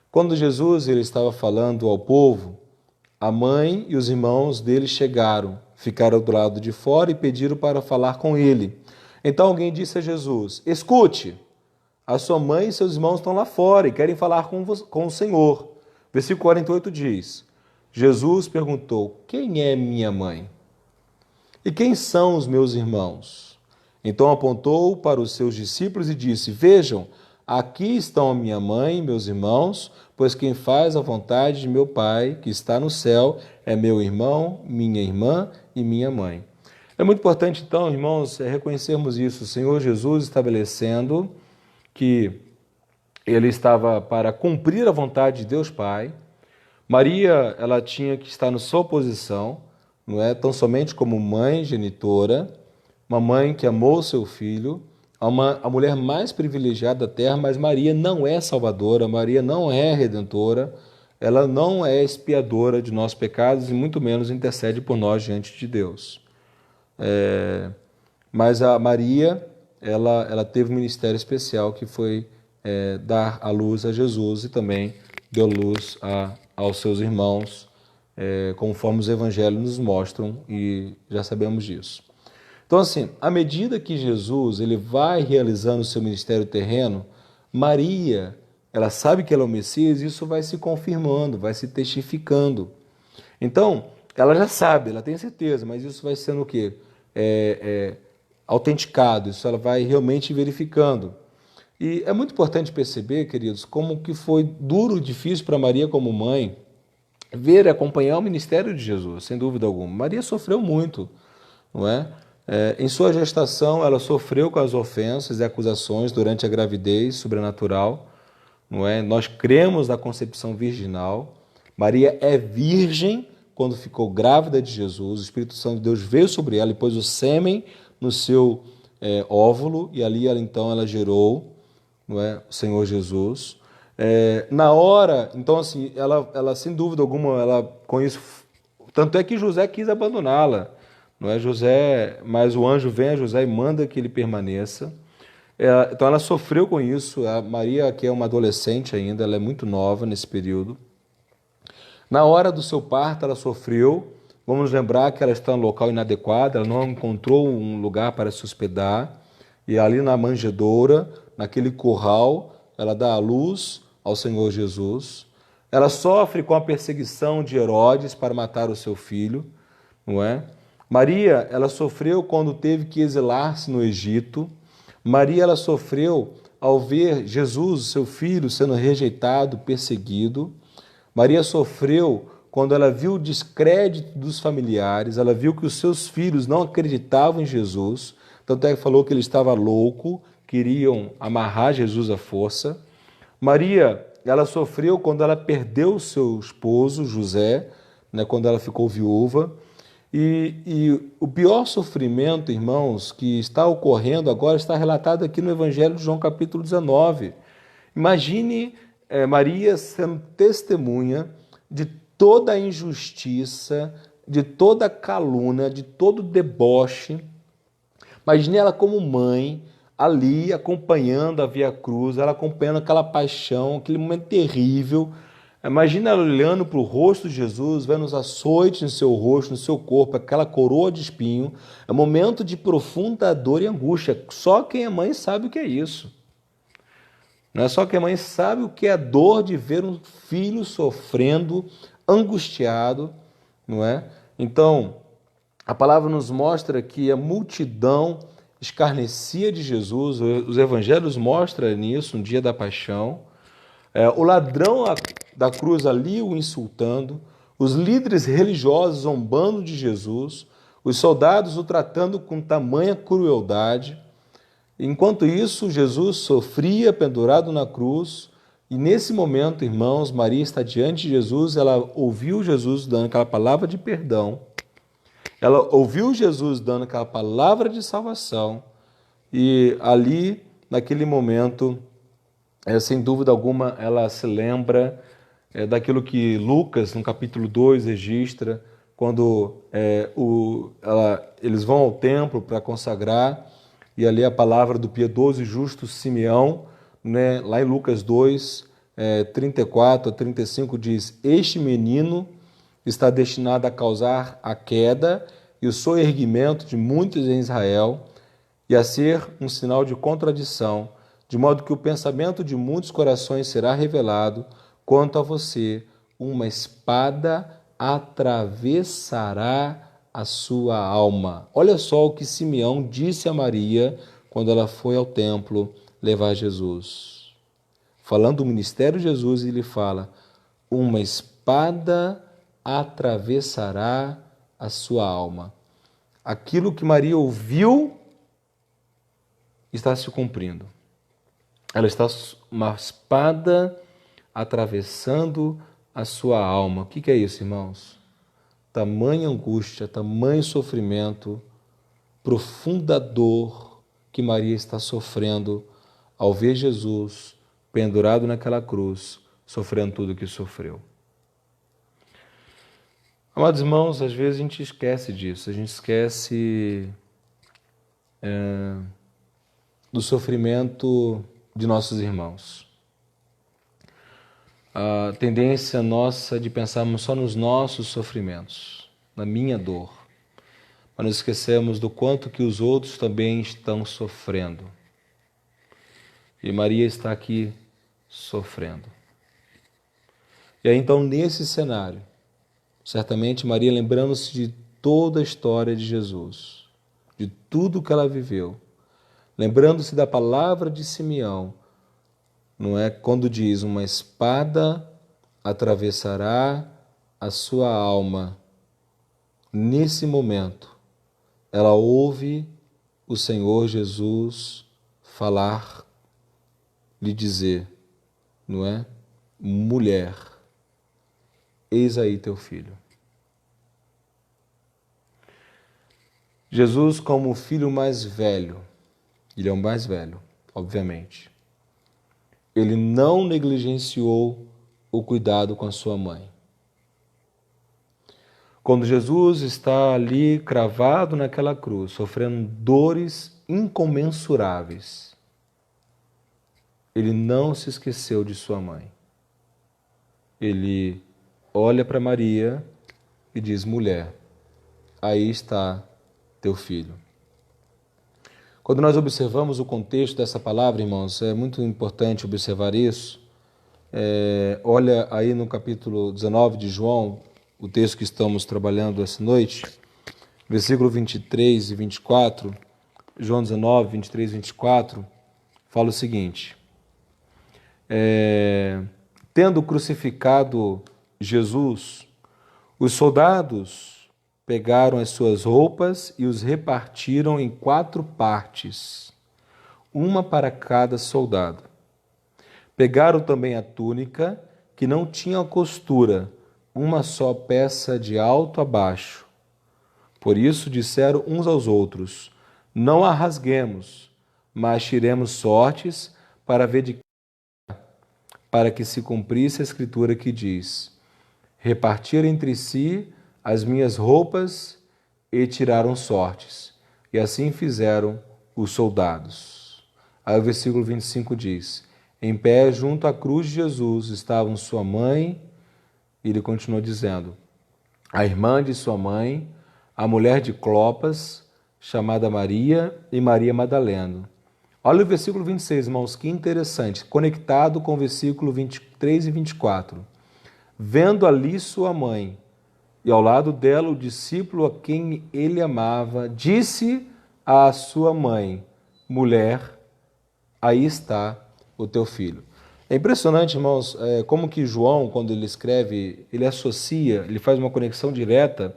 quando Jesus ele estava falando ao povo, a mãe e os irmãos dele chegaram, ficaram do lado de fora e pediram para falar com ele. Então alguém disse a Jesus, escute, a sua mãe e seus irmãos estão lá fora e querem falar com o Senhor. Versículo 48 diz, Jesus perguntou: quem é minha mãe? E quem são os meus irmãos? Então apontou para os seus discípulos e disse: vejam, aqui estão a minha mãe e meus irmãos, pois quem faz a vontade de meu Pai, que está no céu, é meu irmão, minha irmã e minha mãe. É muito importante, então, irmãos, reconhecermos isso. O Senhor Jesus estabelecendo que ele estava para cumprir a vontade de Deus Pai. Maria, ela tinha que estar na sua posição, não é tão somente como mãe genitora, uma mãe que amou seu filho, a mulher mais privilegiada da terra, mas Maria não é salvadora, Maria não é redentora, ela não é expiadora de nossos pecados e muito menos intercede por nós diante de Deus. Mas a Maria, ela teve um ministério especial que foi dar a luz a Jesus e também deu luz aos seus irmãos, conforme os evangelhos nos mostram e já sabemos disso. Então, assim, à medida que Jesus ele vai realizando o seu ministério terreno, Maria, ela sabe que ela é o Messias e isso vai se confirmando, vai se testificando. Então, ela já sabe, ela tem certeza, mas isso vai sendo o quê? Autenticado, isso ela vai realmente verificando. E é muito importante perceber, queridos, como que foi duro e difícil para Maria como mãe ver e acompanhar o ministério de Jesus, sem dúvida alguma. Maria sofreu muito, não é? Em sua gestação, ela sofreu com as ofensas e acusações durante a gravidez sobrenatural, não é? Nós cremos na concepção virginal. Maria é virgem quando ficou grávida de Jesus. O Espírito Santo de Deus veio sobre ela e pôs o sêmen no seu óvulo e ali então ela gerou, não é, o Senhor Jesus. Na hora, então assim, ela sem dúvida alguma, ela com isso, tanto é que José quis abandoná-la, não é José, mas o anjo vem a José e manda que ele permaneça. Então ela sofreu com isso. A Maria, que é uma adolescente ainda, ela é muito nova nesse período. Na hora do seu parto, ela sofreu. Vamos lembrar que ela está em um local inadequado, ela não encontrou um lugar para se hospedar. E ali na manjedoura, naquele curral, ela dá a luz ao Senhor Jesus. Ela sofre com a perseguição de Herodes para matar o seu filho, não é? Maria, ela sofreu quando teve que exilar-se no Egito. Maria, ela sofreu ao ver Jesus, seu filho, sendo rejeitado, perseguido. Maria sofreu quando ela viu o descrédito dos familiares, ela viu que os seus filhos não acreditavam em Jesus, tanto é que falou que ele estava louco, queriam amarrar Jesus à força. Maria, ela sofreu quando ela perdeu o seu esposo, José, né, quando ela ficou viúva. E o pior sofrimento, irmãos, que está ocorrendo agora está relatado aqui no Evangelho de João capítulo 19. Imagine Maria sendo testemunha de toda a injustiça, de toda a calúnia, de todo o deboche. Imagine ela como mãe, ali acompanhando a Via Cruz, ela acompanhando aquela paixão, aquele momento terrível. Imagina ela olhando para o rosto de Jesus, vendo os açoites no seu rosto, no seu corpo, aquela coroa de espinho. É um momento de profunda dor e angústia. Só quem é mãe sabe o que é isso. Não é só quem é mãe sabe o que é a dor de ver um filho sofrendo, angustiado, não é? Então, a palavra nos mostra que a multidão escarnecia de Jesus, os evangelhos mostram nisso, no dia da paixão. O ladrão da cruz ali o insultando, os líderes religiosos zombando de Jesus, os soldados o tratando com tamanha crueldade. Enquanto isso, Jesus sofria pendurado na cruz, e nesse momento, irmãos, Maria está diante de Jesus, ela ouviu Jesus dando aquela palavra de perdão, ela ouviu Jesus dando aquela palavra de salvação, e ali, naquele momento, sem dúvida alguma, ela se lembra daquilo que Lucas, no capítulo 2, registra, quando eles vão ao templo para consagrar, e ali a palavra do piedoso e justo Simeão, né, lá em Lucas 2, 34 a 35, diz: este menino está destinado a causar a queda e o soerguimento de muitos em Israel, e a ser um sinal de contradição, de modo que o pensamento de muitos corações será revelado. Quanto a você, uma espada atravessará a sua alma. Olha só o que Simeão disse a Maria quando ela foi ao templo levar Jesus. Falando do ministério de Jesus, ele fala: uma espada atravessará a sua alma. Aquilo que Maria ouviu está se cumprindo. Ela está uma espada atravessando a sua alma. O que é isso, irmãos? Tamanha angústia, tamanho sofrimento, profunda dor que Maria está sofrendo ao ver Jesus pendurado naquela cruz, sofrendo tudo o que sofreu. Amados irmãos, às vezes a gente esquece disso, a gente esquece do sofrimento de nossos irmãos. A tendência nossa de pensarmos só nos nossos sofrimentos, na minha dor, mas nos esquecemos do quanto que os outros também estão sofrendo. E Maria está aqui sofrendo. E aí então, nesse cenário, certamente Maria, lembrando-se de toda a história de Jesus, de tudo que ela viveu, lembrando-se da palavra de Simeão, não é? Quando diz: uma espada atravessará a sua alma. Nesse momento, ela ouve o Senhor Jesus falar, lhe dizer, não é? Mulher, eis aí teu filho. Jesus, como o filho mais velho, ele é o mais velho, obviamente, ele não negligenciou o cuidado com a sua mãe. Quando Jesus está ali cravado naquela cruz, sofrendo dores incomensuráveis, ele não se esqueceu de sua mãe. Ele olha para Maria e diz: mulher, aí está teu filho. Quando nós observamos o contexto dessa palavra, irmãos, é muito importante observar isso. Olha aí no capítulo 19 de João, o texto que estamos trabalhando essa noite, versículo 23 e 24, João 19, 23 e 24, fala o seguinte: tendo crucificado Jesus, os soldados pegaram as suas roupas e os repartiram em 4 partes, uma para cada soldado. Pegaram também a túnica, que não tinha costura, uma só peça de alto a baixo. Por isso disseram uns aos outros: não a rasguemos, mas tiremos sortes para ver de para que se cumprisse a escritura que diz: repartiram entre si as minhas roupas e tiraram sortes. E assim fizeram os soldados. Aí o versículo 25 diz: em pé junto à cruz de Jesus estavam sua mãe, e ele continuou dizendo, a irmã de sua mãe, a mulher de Clopas, chamada Maria, e Maria Madalena. Olha o versículo 26, irmãos, que interessante, conectado com o versículo 23 e 24. Vendo ali sua mãe, e ao lado dela o discípulo a quem ele amava, disse à sua mãe: mulher, aí está o teu filho. É impressionante, irmãos, como que João, quando ele escreve, ele associa, ele faz uma conexão direta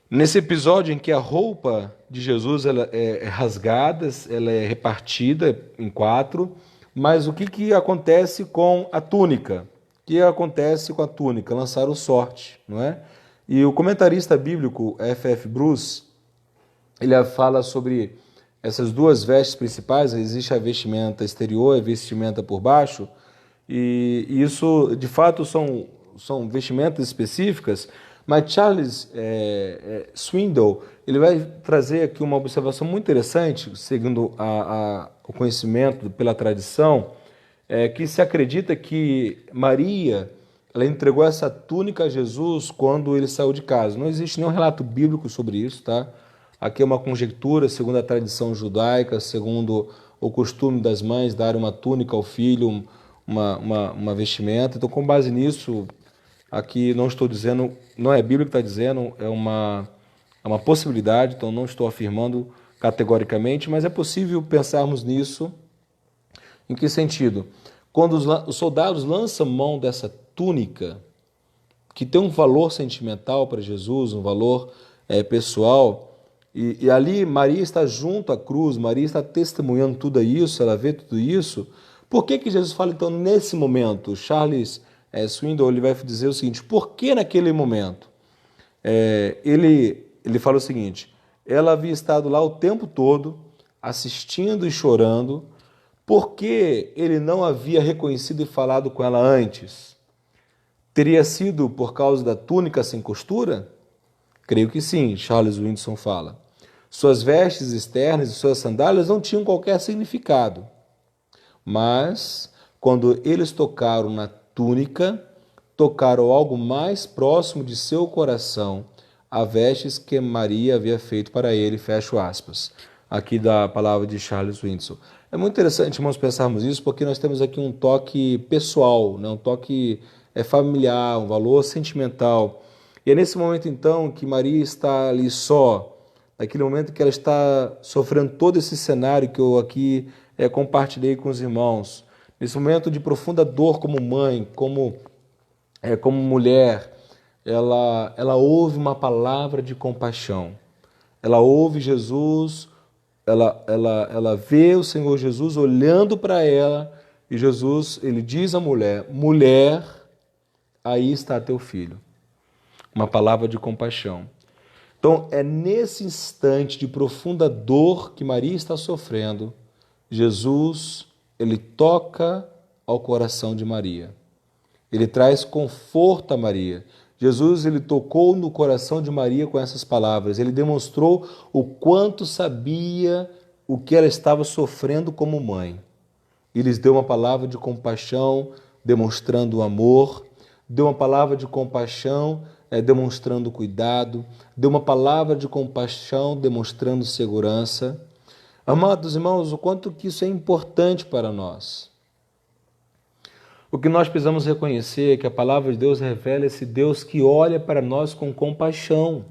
nesse episódio em que a roupa de Jesus ela é rasgada, ela é repartida em 4, mas o que acontece com a túnica? O que acontece com a túnica? Lançaram sorte, não é? E o comentarista bíblico F.F. Bruce, ele fala sobre essas 2 vestes principais. Existe a vestimenta exterior e a vestimenta por baixo, e isso, de fato, são vestimentas específicas, mas Charles Swindoll, ele vai trazer aqui uma observação muito interessante, segundo o conhecimento pela tradição, que se acredita que Maria, ela entregou essa túnica a Jesus quando ele saiu de casa. Não existe nenhum relato bíblico sobre isso, tá? Aqui é uma conjectura, segundo a tradição judaica, segundo o costume das mães darem uma túnica ao filho, uma vestimenta. Então, com base nisso, Aqui não estou dizendo, não é a Bíblia que está dizendo, é uma possibilidade, então não estou afirmando categoricamente, mas é possível pensarmos nisso. Em que sentido? Quando os soldados lançam mão dessa túnica, que tem um valor sentimental para Jesus, um valor pessoal, e ali Maria está junto à cruz, Maria está testemunhando tudo isso, ela vê tudo isso. Por que Jesus fala então nesse momento? Charles Swindoll ele vai dizer o seguinte: por que naquele momento? Ele fala o seguinte: ela havia estado lá o tempo todo, assistindo e chorando, porque ele não havia reconhecido e falado com ela antes. Teria sido por causa da túnica sem costura? Creio que sim, Charles Windsor fala. Suas vestes externas e suas sandálias não tinham qualquer significado. Mas, quando eles tocaram na túnica, tocaram algo mais próximo de seu coração, a vestes que Maria havia feito para ele, fecho aspas. Aqui da palavra de Charles Windsor. É muito interessante, irmãos, pensarmos isso, porque nós temos aqui um toque pessoal, né? Um toque familiar, um valor sentimental. E é nesse momento, então, que Maria está ali só, naquele momento que ela está sofrendo todo esse cenário que eu aqui compartilhei com os irmãos, nesse momento de profunda dor como mãe, como mulher, ela ouve uma palavra de compaixão. Ela ouve Jesus, ela vê o Senhor Jesus olhando para ela, e Jesus, ele diz à mulher: mulher, aí está teu filho. Uma palavra de compaixão. Então, é nesse instante de profunda dor que Maria está sofrendo, Jesus, ele toca ao coração de Maria. Ele traz conforto a Maria. Jesus, ele tocou no coração de Maria com essas palavras. Ele demonstrou o quanto sabia o que ela estava sofrendo como mãe. E lhes deu uma palavra de compaixão, demonstrando o amor. Deu uma palavra de compaixão, demonstrando cuidado. Deu uma palavra de compaixão, demonstrando segurança. Amados irmãos, o quanto que isso é importante para nós. O que nós precisamos reconhecer é que a palavra de Deus revela esse Deus que olha para nós com compaixão.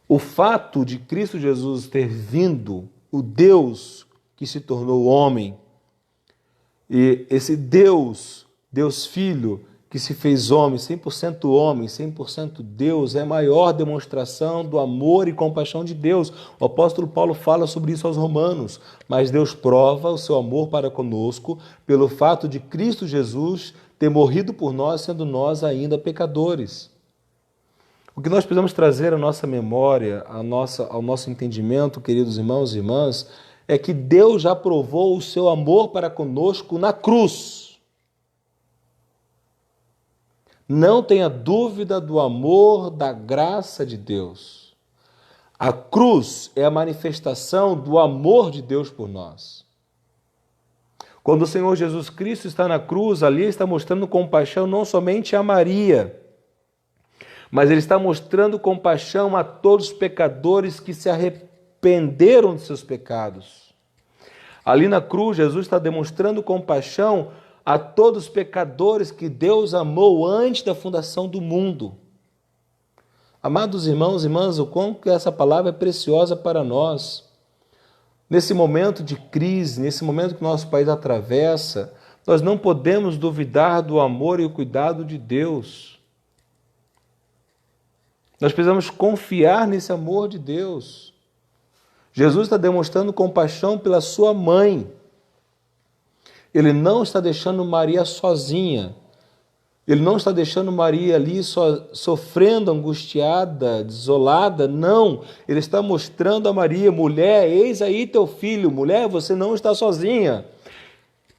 O fato de Cristo Jesus ter vindo, o Deus que se tornou homem, e esse Deus Filho, que se fez homem, 100% Deus, é a maior demonstração do amor e compaixão de Deus. O apóstolo Paulo fala sobre isso aos Romanos. Mas Deus prova o seu amor para conosco pelo fato de Cristo Jesus ter morrido por nós, sendo nós ainda pecadores. O que nós precisamos trazer à nossa memória, ao nosso entendimento, queridos irmãos e irmãs, é que Deus já provou o seu amor para conosco na cruz. Não tenha dúvida do amor, da graça de Deus. A cruz é a manifestação do amor de Deus por nós. Quando o Senhor Jesus Cristo está na cruz, ali está mostrando compaixão não somente a Maria, mas ele está mostrando compaixão a todos os pecadores que se arrependeram de seus pecados. Ali na cruz, Jesus está demonstrando compaixão a todos os pecadores que Deus amou antes da fundação do mundo. Amados irmãos e irmãs, o quanto essa palavra é preciosa para nós. Nesse momento de crise, nesse momento que nosso país atravessa, nós não podemos duvidar do amor e o cuidado de Deus. Nós precisamos confiar nesse amor de Deus. Jesus está demonstrando compaixão pela sua mãe. Ele não está deixando Maria sozinha. Ele não está deixando Maria ali sofrendo, angustiada, desolada. Não. Ele está mostrando a Maria: mulher, eis aí teu filho. Mulher, você não está sozinha.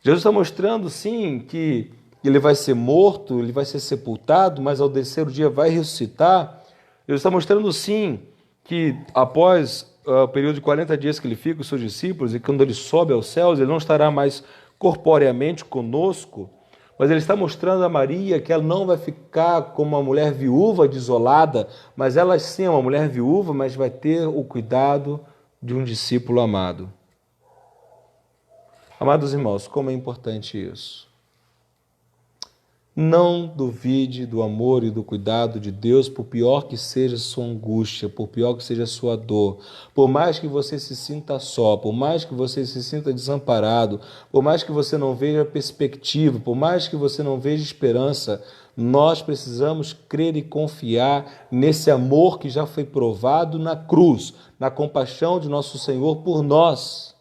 Jesus está mostrando, sim, que ele vai ser morto, ele vai ser sepultado, mas ao terceiro dia vai ressuscitar. Ele está mostrando, sim, que após o período de 40 dias que ele fica com os seus discípulos, e quando ele sobe aos céus, ele não estará mais corporeamente conosco, mas ele está mostrando a Maria que ela não vai ficar como uma mulher viúva, desolada, mas ela sim é uma mulher viúva, mas vai ter o cuidado de um discípulo amado. Amados irmãos, como é importante isso. Não duvide do amor e do cuidado de Deus, por pior que seja sua angústia, por pior que seja sua dor, por mais que você se sinta só, por mais que você se sinta desamparado, por mais que você não veja perspectiva, por mais que você não veja esperança, nós precisamos crer e confiar nesse amor que já foi provado na cruz, na compaixão de nosso Senhor por nós.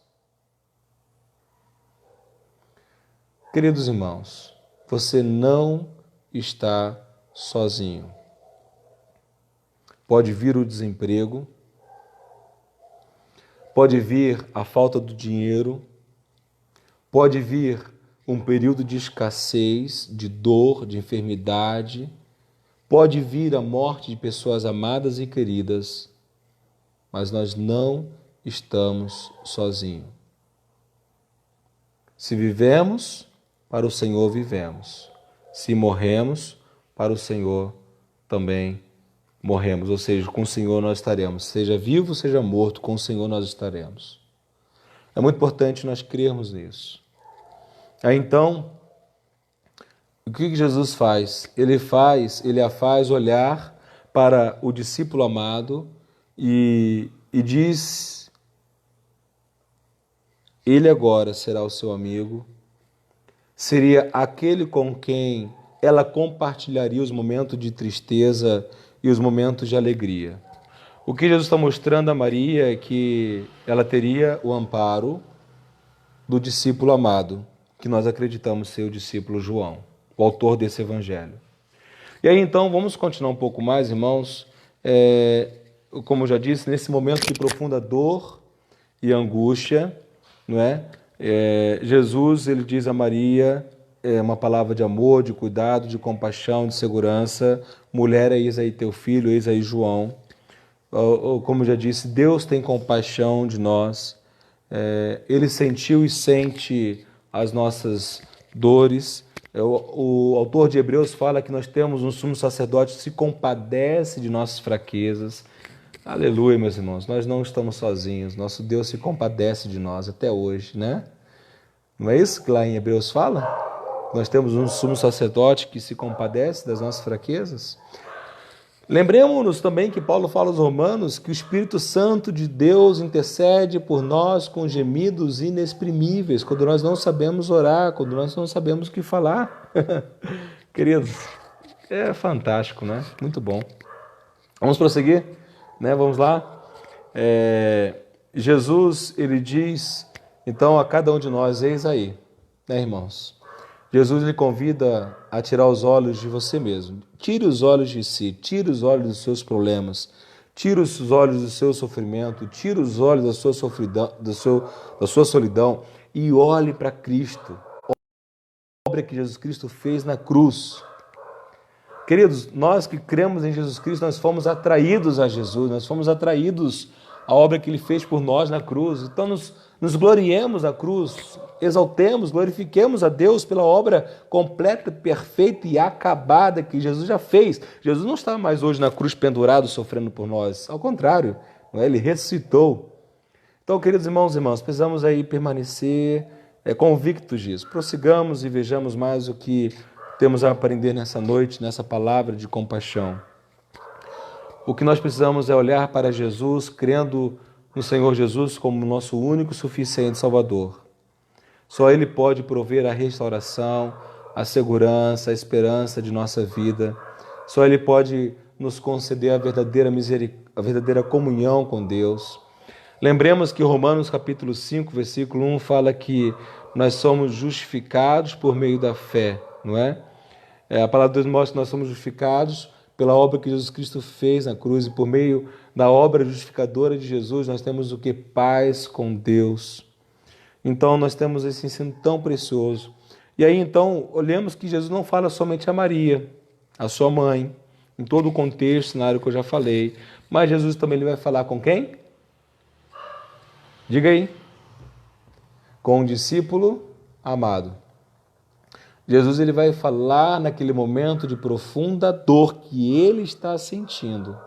Queridos irmãos, você não está sozinho. Pode vir o desemprego, pode vir a falta do dinheiro, pode vir um período de escassez, de dor, de enfermidade, pode vir a morte de pessoas amadas e queridas, mas nós não estamos sozinhos. Se vivemos, para o Senhor vivemos. Se morremos, para o Senhor também morremos. Ou seja, com o Senhor nós estaremos. Seja vivo, seja morto, com o Senhor nós estaremos. É muito importante nós crermos nisso. Aí então, o que Jesus faz? Ele a faz olhar para o discípulo amado e diz: ele agora será o seu amigo, seria aquele com quem ela compartilharia os momentos de tristeza e os momentos de alegria. O que Jesus está mostrando a Maria é que ela teria o amparo do discípulo amado, que nós acreditamos ser o discípulo João, o autor desse evangelho. E aí então, vamos continuar um pouco mais, irmãos. Como eu já disse, nesse momento de profunda dor e angústia, não é? Jesus, ele diz a Maria uma palavra de amor, de cuidado, de compaixão, de segurança. Mulher, eis aí teu filho, eis aí João. Como eu já disse, Deus tem compaixão de nós. Ele sentiu e sente as nossas dores. O autor de Hebreus fala que nós temos um sumo sacerdote que se compadece de nossas fraquezas. Aleluia, meus irmãos, nós não estamos sozinhos, nosso Deus se compadece de nós até hoje, né? Não é isso que lá em Hebreus fala? Nós temos um sumo sacerdote que se compadece das nossas fraquezas. Lembremos-nos também que Paulo fala aos Romanos que o Espírito Santo de Deus intercede por nós com gemidos inexprimíveis, quando nós não sabemos orar, quando nós não sabemos o que falar. Queridos, é fantástico, né? Muito bom. Vamos prosseguir? Vamos lá. Jesus, ele diz, então, a cada um de nós, eis aí, irmãos? Jesus lhe convida a tirar os olhos de você mesmo. Tire os olhos de si, tire os olhos dos seus problemas, tire os olhos do seu sofrimento, tire os olhos da sua sofridão, da sua solidão e olhe para Cristo. A obra que Jesus Cristo fez na cruz. Queridos, nós que cremos em Jesus Cristo, nós fomos atraídos a Jesus, nós fomos atraídos à obra que Ele fez por nós na cruz. Então nos gloriemos na cruz, exaltemos, glorifiquemos a Deus pela obra completa, perfeita e acabada que Jesus já fez. Jesus não está mais hoje na cruz pendurado, sofrendo por nós. Ao contrário, Ele ressuscitou. Então, queridos irmãos e irmãs, precisamos aí permanecer convictos disso. Prossigamos e vejamos mais o que temos a aprender nessa noite, nessa palavra de compaixão. O que nós precisamos é olhar para Jesus, crendo no Senhor Jesus como nosso único suficiente Salvador. Só Ele pode prover a restauração, a segurança, a esperança de nossa vida. Só Ele pode nos conceder a verdadeira comunhão com Deus. Lembremos que Romanos capítulo 5, versículo 1 fala que nós somos justificados por meio da fé, não é? A palavra de Deus mostra que nós somos justificados pela obra que Jesus Cristo fez na cruz, e por meio da obra justificadora de Jesus, nós temos o que? Paz com Deus. Então, nós temos esse ensino tão precioso. E aí, então, olhemos que Jesus não fala somente a Maria, a sua mãe, em todo o contexto, cenário que eu já falei, mas Jesus também ele vai falar com quem? Diga aí. Com o discípulo amado. Jesus ele vai falar naquele momento de profunda dor que ele está sentindo.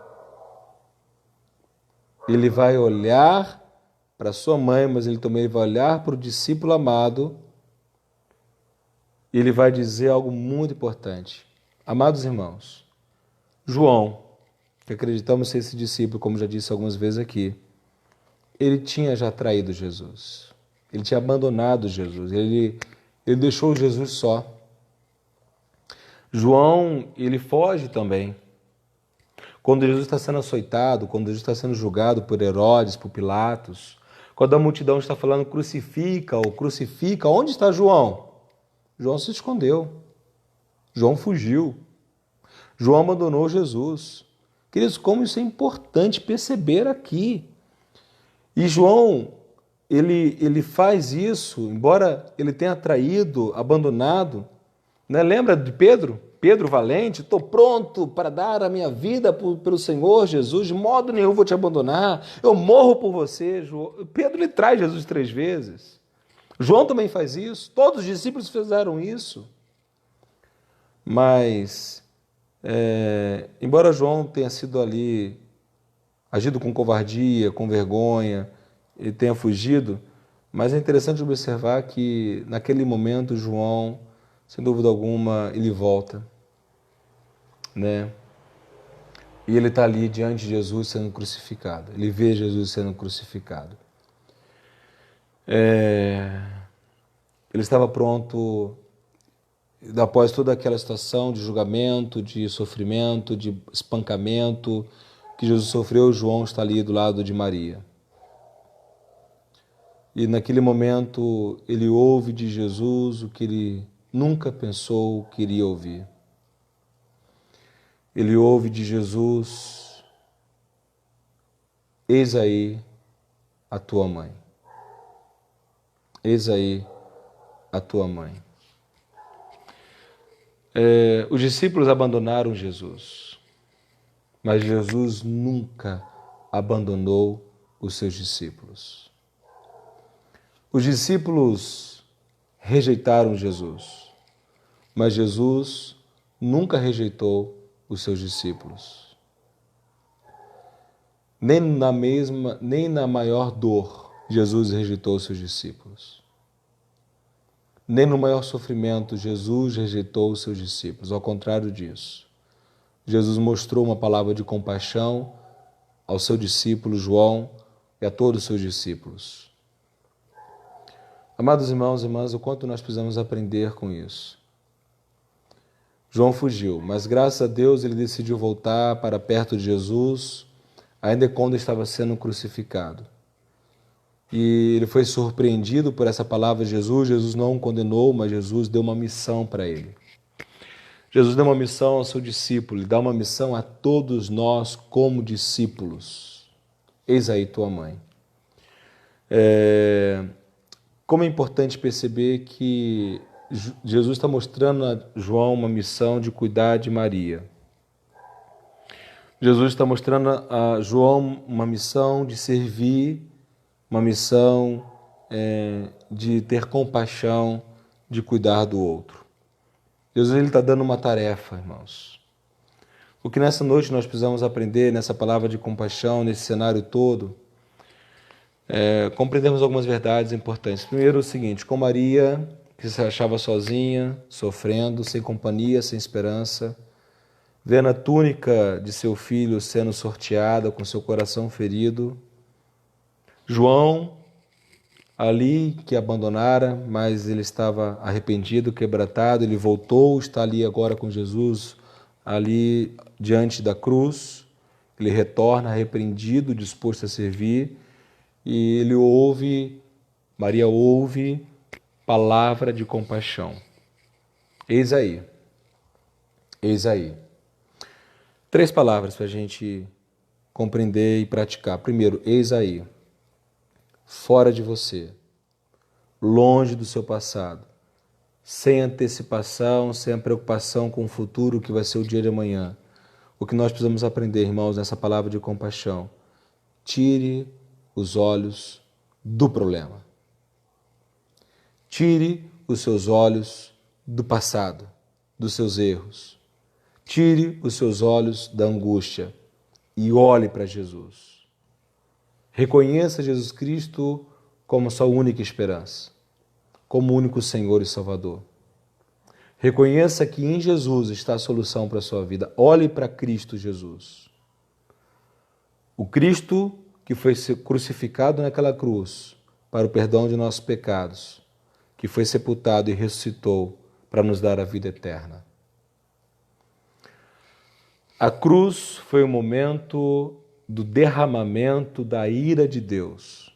Ele vai olhar para sua mãe, mas ele também vai olhar para o discípulo amado E ele vai dizer algo muito importante. Amados irmãos, João, que acreditamos ser esse discípulo, como já disse algumas vezes aqui, ele tinha já traído Jesus. Ele tinha abandonado Jesus. Ele deixou Jesus só. João, ele foge também. Quando Jesus está sendo açoitado, quando Jesus está sendo julgado por Herodes, por Pilatos, quando a multidão está falando crucifica-o, crucifica, onde está João? João se escondeu. João fugiu. João abandonou Jesus. Queridos, como isso é importante perceber aqui. E João, ele faz isso, embora ele tenha traído, abandonado. Né? Lembra de Pedro? Pedro valente, estou pronto para dar a minha vida pelo Senhor Jesus, de modo nenhum vou te abandonar, eu morro por você. Pedro lhe traz Jesus 3 vezes. João também faz isso, todos os discípulos fizeram isso. Mas, embora João tenha sido ali, agido com covardia, com vergonha, e tenha fugido, mas é interessante observar que naquele momento João, sem dúvida alguma, ele volta, né? E ele está ali diante de Jesus sendo crucificado. Ele vê Jesus sendo crucificado. Ele estava pronto, após toda aquela situação de julgamento, de sofrimento, de espancamento que Jesus sofreu, João está ali do lado de Maria. E naquele momento ele ouve de Jesus o que ele nunca pensou que iria ouvir. Ele ouve de Jesus: eis aí a tua mãe. Eis aí a tua mãe. Os discípulos abandonaram Jesus, mas Jesus nunca abandonou os seus discípulos. Os discípulos rejeitaram Jesus, mas Jesus nunca rejeitou os seus discípulos. Nem na maior dor, Jesus rejeitou os seus discípulos. Nem no maior sofrimento, Jesus rejeitou os seus discípulos. Ao contrário disso, Jesus mostrou uma palavra de compaixão ao seu discípulo João e a todos os seus discípulos. Amados irmãos e irmãs, o quanto nós precisamos aprender com isso. João fugiu, mas graças a Deus ele decidiu voltar para perto de Jesus, ainda quando estava sendo crucificado. E ele foi surpreendido por essa palavra de Jesus. Jesus não o condenou, mas Jesus deu uma missão para ele. Jesus deu uma missão ao seu discípulo, ele dá uma missão a todos nós como discípulos. Eis aí tua mãe. Como é importante perceber que Jesus está mostrando a João uma missão de cuidar de Maria. Jesus está mostrando a João uma missão de servir, uma missão de ter compaixão, de cuidar do outro. Jesus está dando uma tarefa, irmãos. O que nessa noite nós precisamos aprender, nessa palavra de compaixão, nesse cenário todo, compreendemos algumas verdades importantes. Primeiro, o seguinte: com Maria, que se achava sozinha, sofrendo, sem companhia, sem esperança, vendo a túnica de seu filho sendo sorteada, com seu coração ferido. João, ali que abandonara, mas ele estava arrependido, quebrantado, ele voltou, está ali agora com Jesus, ali diante da cruz. Ele retorna arrependido, disposto a servir, e ele ouve, Maria ouve, palavra de compaixão. Eis aí. Eis aí. 3 palavras para a gente compreender e praticar. Primeiro, eis aí. Fora de você. Longe do seu passado. Sem antecipação, sem a preocupação com o futuro que vai ser o dia de amanhã. O que nós precisamos aprender, irmãos, nessa palavra de compaixão: tire os olhos do problema. Tire os seus olhos do passado, dos seus erros. Tire os seus olhos da angústia e olhe para Jesus. Reconheça Jesus Cristo como sua única esperança, como único Senhor e Salvador. Reconheça que em Jesus está a solução para a sua vida. Olhe para Cristo Jesus. O Cristo que foi crucificado naquela cruz para o perdão de nossos pecados, que foi sepultado e ressuscitou para nos dar a vida eterna. A cruz foi o momento do derramamento da ira de Deus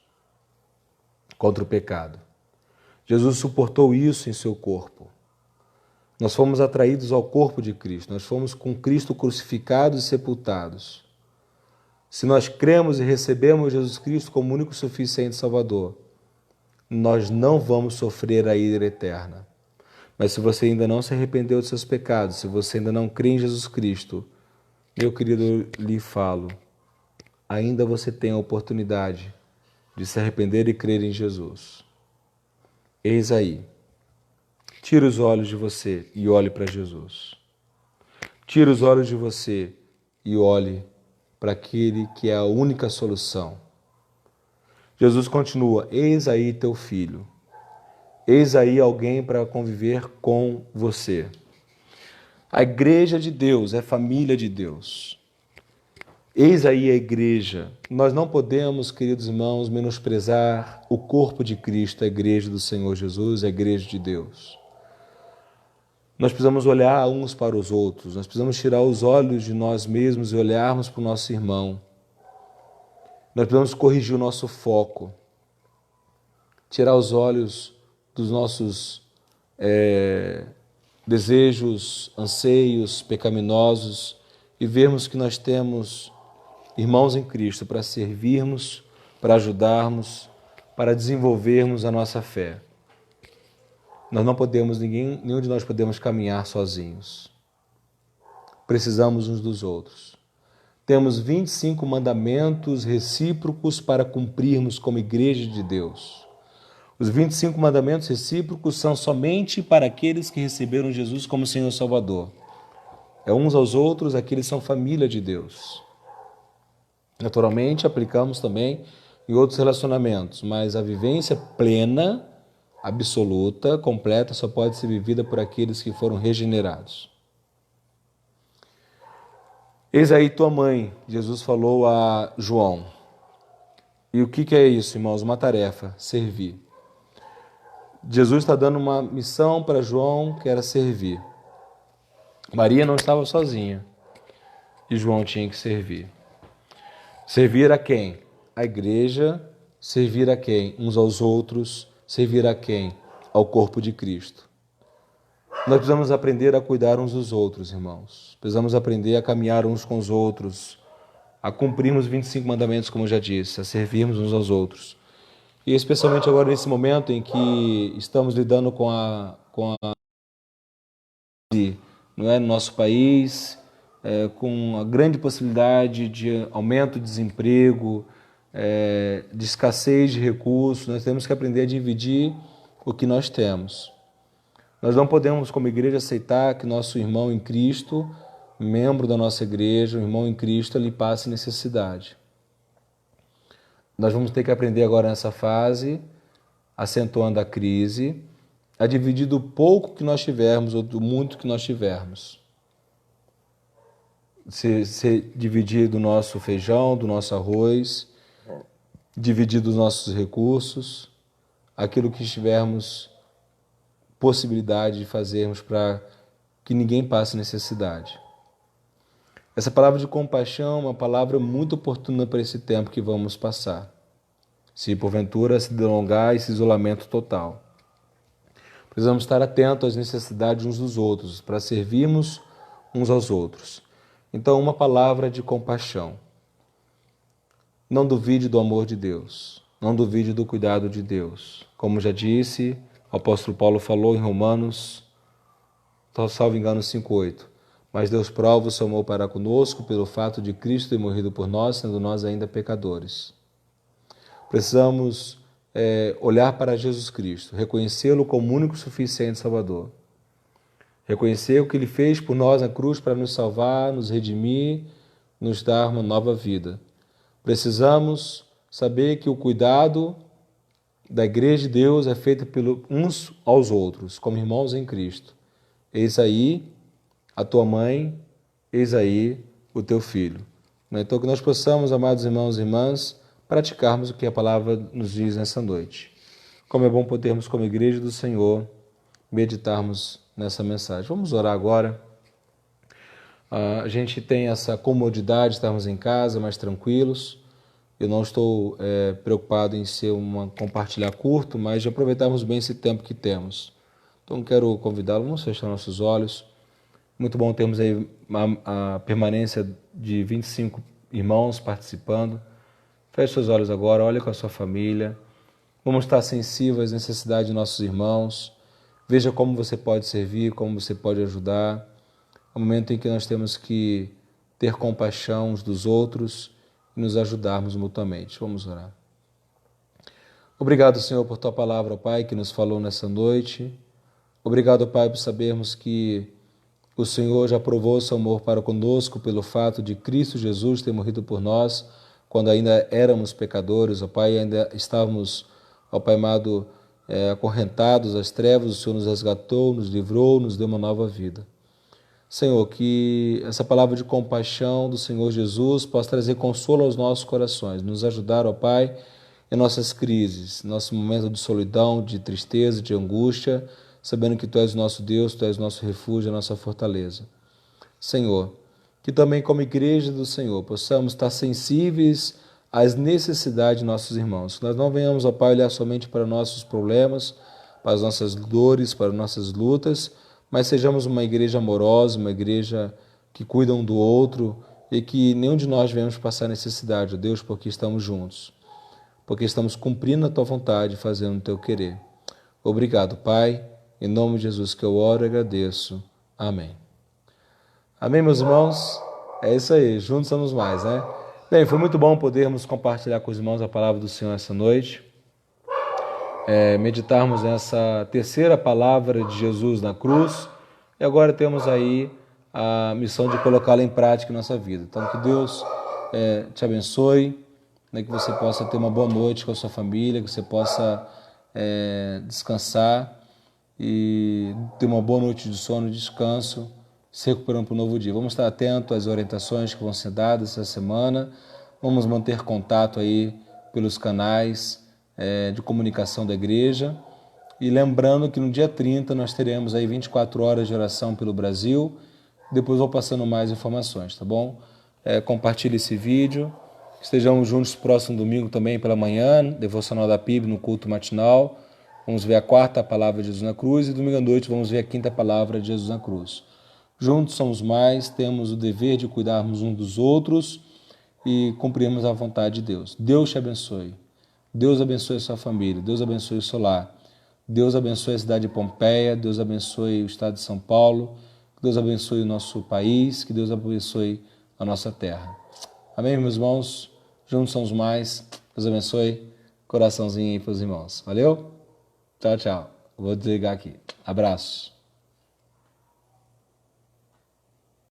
contra o pecado. Jesus suportou isso em seu corpo. Nós fomos atraídos ao corpo de Cristo, nós fomos com Cristo crucificados e sepultados. Se nós cremos e recebemos Jesus Cristo como único e suficiente Salvador, nós não vamos sofrer a ira eterna. Mas se você ainda não se arrependeu dos seus pecados, se você ainda não crê em Jesus Cristo, meu querido, eu lhe falo, ainda você tem a oportunidade de se arrepender e crer em Jesus. Eis aí. Tira os olhos de você e olhe para Jesus. Tira os olhos de você e olhe para aquele que é a única solução. Jesus continua, eis aí teu filho. Eis aí alguém para conviver com você. A igreja de Deus é família de Deus. Eis aí a igreja. Nós não podemos, queridos irmãos, menosprezar o corpo de Cristo, a igreja do Senhor Jesus, a igreja de Deus. Nós precisamos olhar uns para os outros, nós precisamos tirar os olhos de nós mesmos e olharmos para o nosso irmão. Nós precisamos corrigir o nosso foco, tirar os olhos dos nossos desejos, anseios pecaminosos e vermos que nós temos irmãos em Cristo para servirmos, para ajudarmos, para desenvolvermos a nossa fé. Nós não podemos, nenhum de nós podemos caminhar sozinhos. Precisamos uns dos outros. Temos 25 mandamentos recíprocos para cumprirmos como igreja de Deus. Os 25 mandamentos recíprocos são somente para aqueles que receberam Jesus como Senhor e Salvador. É uns aos outros, aqueles são família de Deus. Naturalmente, aplicamos também em outros relacionamentos, mas a vivência plena, absoluta, completa, só pode ser vivida por aqueles que foram regenerados. Eis aí tua mãe, Jesus falou a João. E o que é isso, irmãos? Uma tarefa, servir. Jesus está dando uma missão para João, que era servir. Maria não estava sozinha e João tinha que servir. Servir a quem? A igreja. Servir a quem? Uns aos outros. Servir a quem? Ao corpo de Cristo. Nós precisamos aprender a cuidar uns dos outros, irmãos. Precisamos aprender a caminhar uns com os outros, a cumprirmos os 25 mandamentos, como eu já disse, a servirmos uns aos outros. E especialmente agora nesse momento em que estamos lidando com a não é, no nosso país, com a grande possibilidade de aumento de desemprego, de escassez de recursos, nós temos que aprender a dividir o que nós temos. Nós não podemos, como igreja, aceitar que nosso irmão em Cristo, membro da nossa igreja, o irmão em Cristo, ele passe necessidade. Nós vamos ter que aprender agora nessa fase, acentuando a crise, a dividir do pouco que nós tivermos ou do muito que nós tivermos. Se dividir do nosso feijão, do nosso arroz, dividir dos nossos recursos, aquilo que tivermos possibilidade de fazermos para que ninguém passe necessidade. Essa palavra de compaixão é uma palavra muito oportuna para esse tempo que vamos passar. Se porventura se delongar esse isolamento total. Precisamos estar atentos às necessidades uns dos outros, para servirmos uns aos outros. Então, uma palavra de compaixão. Não duvide do amor de Deus. Não duvide do cuidado de Deus. Como já disse, o apóstolo Paulo falou em Romanos, salvo engano, 5:8. Mas Deus prova o seu amor para conosco pelo fato de Cristo ter morrido por nós, sendo nós ainda pecadores. Precisamos olhar para Jesus Cristo, reconhecê-lo como único e suficiente Salvador. Reconhecer o que Ele fez por nós na cruz para nos salvar, nos redimir, nos dar uma nova vida. Precisamos saber que o cuidado da igreja de Deus é feito uns aos outros, como irmãos em Cristo. eis aí a tua mãe, eis aí o teu filho. Então que nós possamos, amados irmãos e irmãs, praticarmos o que a palavra nos diz nessa noite. Como é bom podermos, como igreja do Senhor, meditarmos nessa mensagem. Vamos orar agora. A gente tem essa comodidade de estarmos em casa, mais tranquilos. Eu não estou preocupado em ser compartilhar curto, mas de aproveitarmos bem esse tempo que temos. Então quero convidá-lo, vamos fechar nossos olhos. Muito bom termos aí a permanência de 25 irmãos participando. Feche seus olhos agora, olhe com a sua família. Vamos estar sensíveis às necessidades de nossos irmãos. Veja como você pode servir, como você pode ajudar. É um momento em que nós temos que ter compaixão uns dos outros e nos ajudarmos mutuamente. Vamos orar. Obrigado, Senhor, por Tua palavra, Pai, que nos falou nessa noite. Obrigado, Pai, por sabermos que o Senhor já provou seu amor para conosco pelo fato de Cristo Jesus ter morrido por nós quando ainda éramos pecadores, ó Pai, ainda estávamos, ó Pai amado, acorrentados às trevas. O Senhor nos resgatou, nos livrou, nos deu uma nova vida. Senhor, que essa palavra de compaixão do Senhor Jesus possa trazer consolo aos nossos corações, nos ajudar, ó Pai, em nossas crises, nosso momento de solidão, de tristeza, de angústia, sabendo que Tu és o nosso Deus, Tu és o nosso refúgio, a nossa fortaleza. Senhor, que também como igreja do Senhor possamos estar sensíveis às necessidades de nossos irmãos. Que nós não venhamos, ó Pai, olhar somente para nossos problemas, para as nossas dores, para as nossas lutas, mas sejamos uma igreja amorosa, uma igreja que cuida um do outro e que nenhum de nós venhamos passar necessidade, ó Deus, porque estamos juntos, porque estamos cumprindo a Tua vontade, fazendo o Teu querer. Obrigado, Pai, em nome de Jesus que eu oro e agradeço. Amém. Amém, meus irmãos? É isso aí, juntos somos mais, né? Bem, foi muito bom podermos compartilhar com os irmãos a palavra do Senhor essa noite. Meditarmos nessa terceira palavra de Jesus na cruz, e agora temos aí a missão de colocá-la em prática em nossa vida. Então, que Deus te abençoe, né, que você possa ter uma boa noite com a sua família, que você possa descansar e ter uma boa noite de sono, descanso, se recuperando para um novo dia. Vamos estar atentos às orientações que vão ser dadas essa semana, vamos manter contato aí pelos canais de comunicação da igreja, e lembrando que no dia 30 nós teremos aí 24 horas de oração pelo Brasil. Depois vou passando mais informações, tá bom? Compartilhe esse vídeo, estejamos juntos próximo domingo também pela manhã, devocional da PIB no culto matinal. Vamos ver a quarta palavra de Jesus na cruz e domingo à noite vamos ver a quinta palavra de Jesus na cruz. Juntos somos mais, temos o dever de cuidarmos uns dos outros e cumprirmos a vontade de Deus. Deus te abençoe. Deus abençoe a sua família, Deus abençoe o seu lar, Deus abençoe a cidade de Pompeia, Deus abençoe o estado de São Paulo, que Deus abençoe o nosso país, que Deus abençoe a nossa terra. Amém, meus irmãos? Juntos somos mais. Deus abençoe. Coraçãozinho aí para os irmãos. Valeu? Tchau, tchau. Vou desligar aqui. Abraço.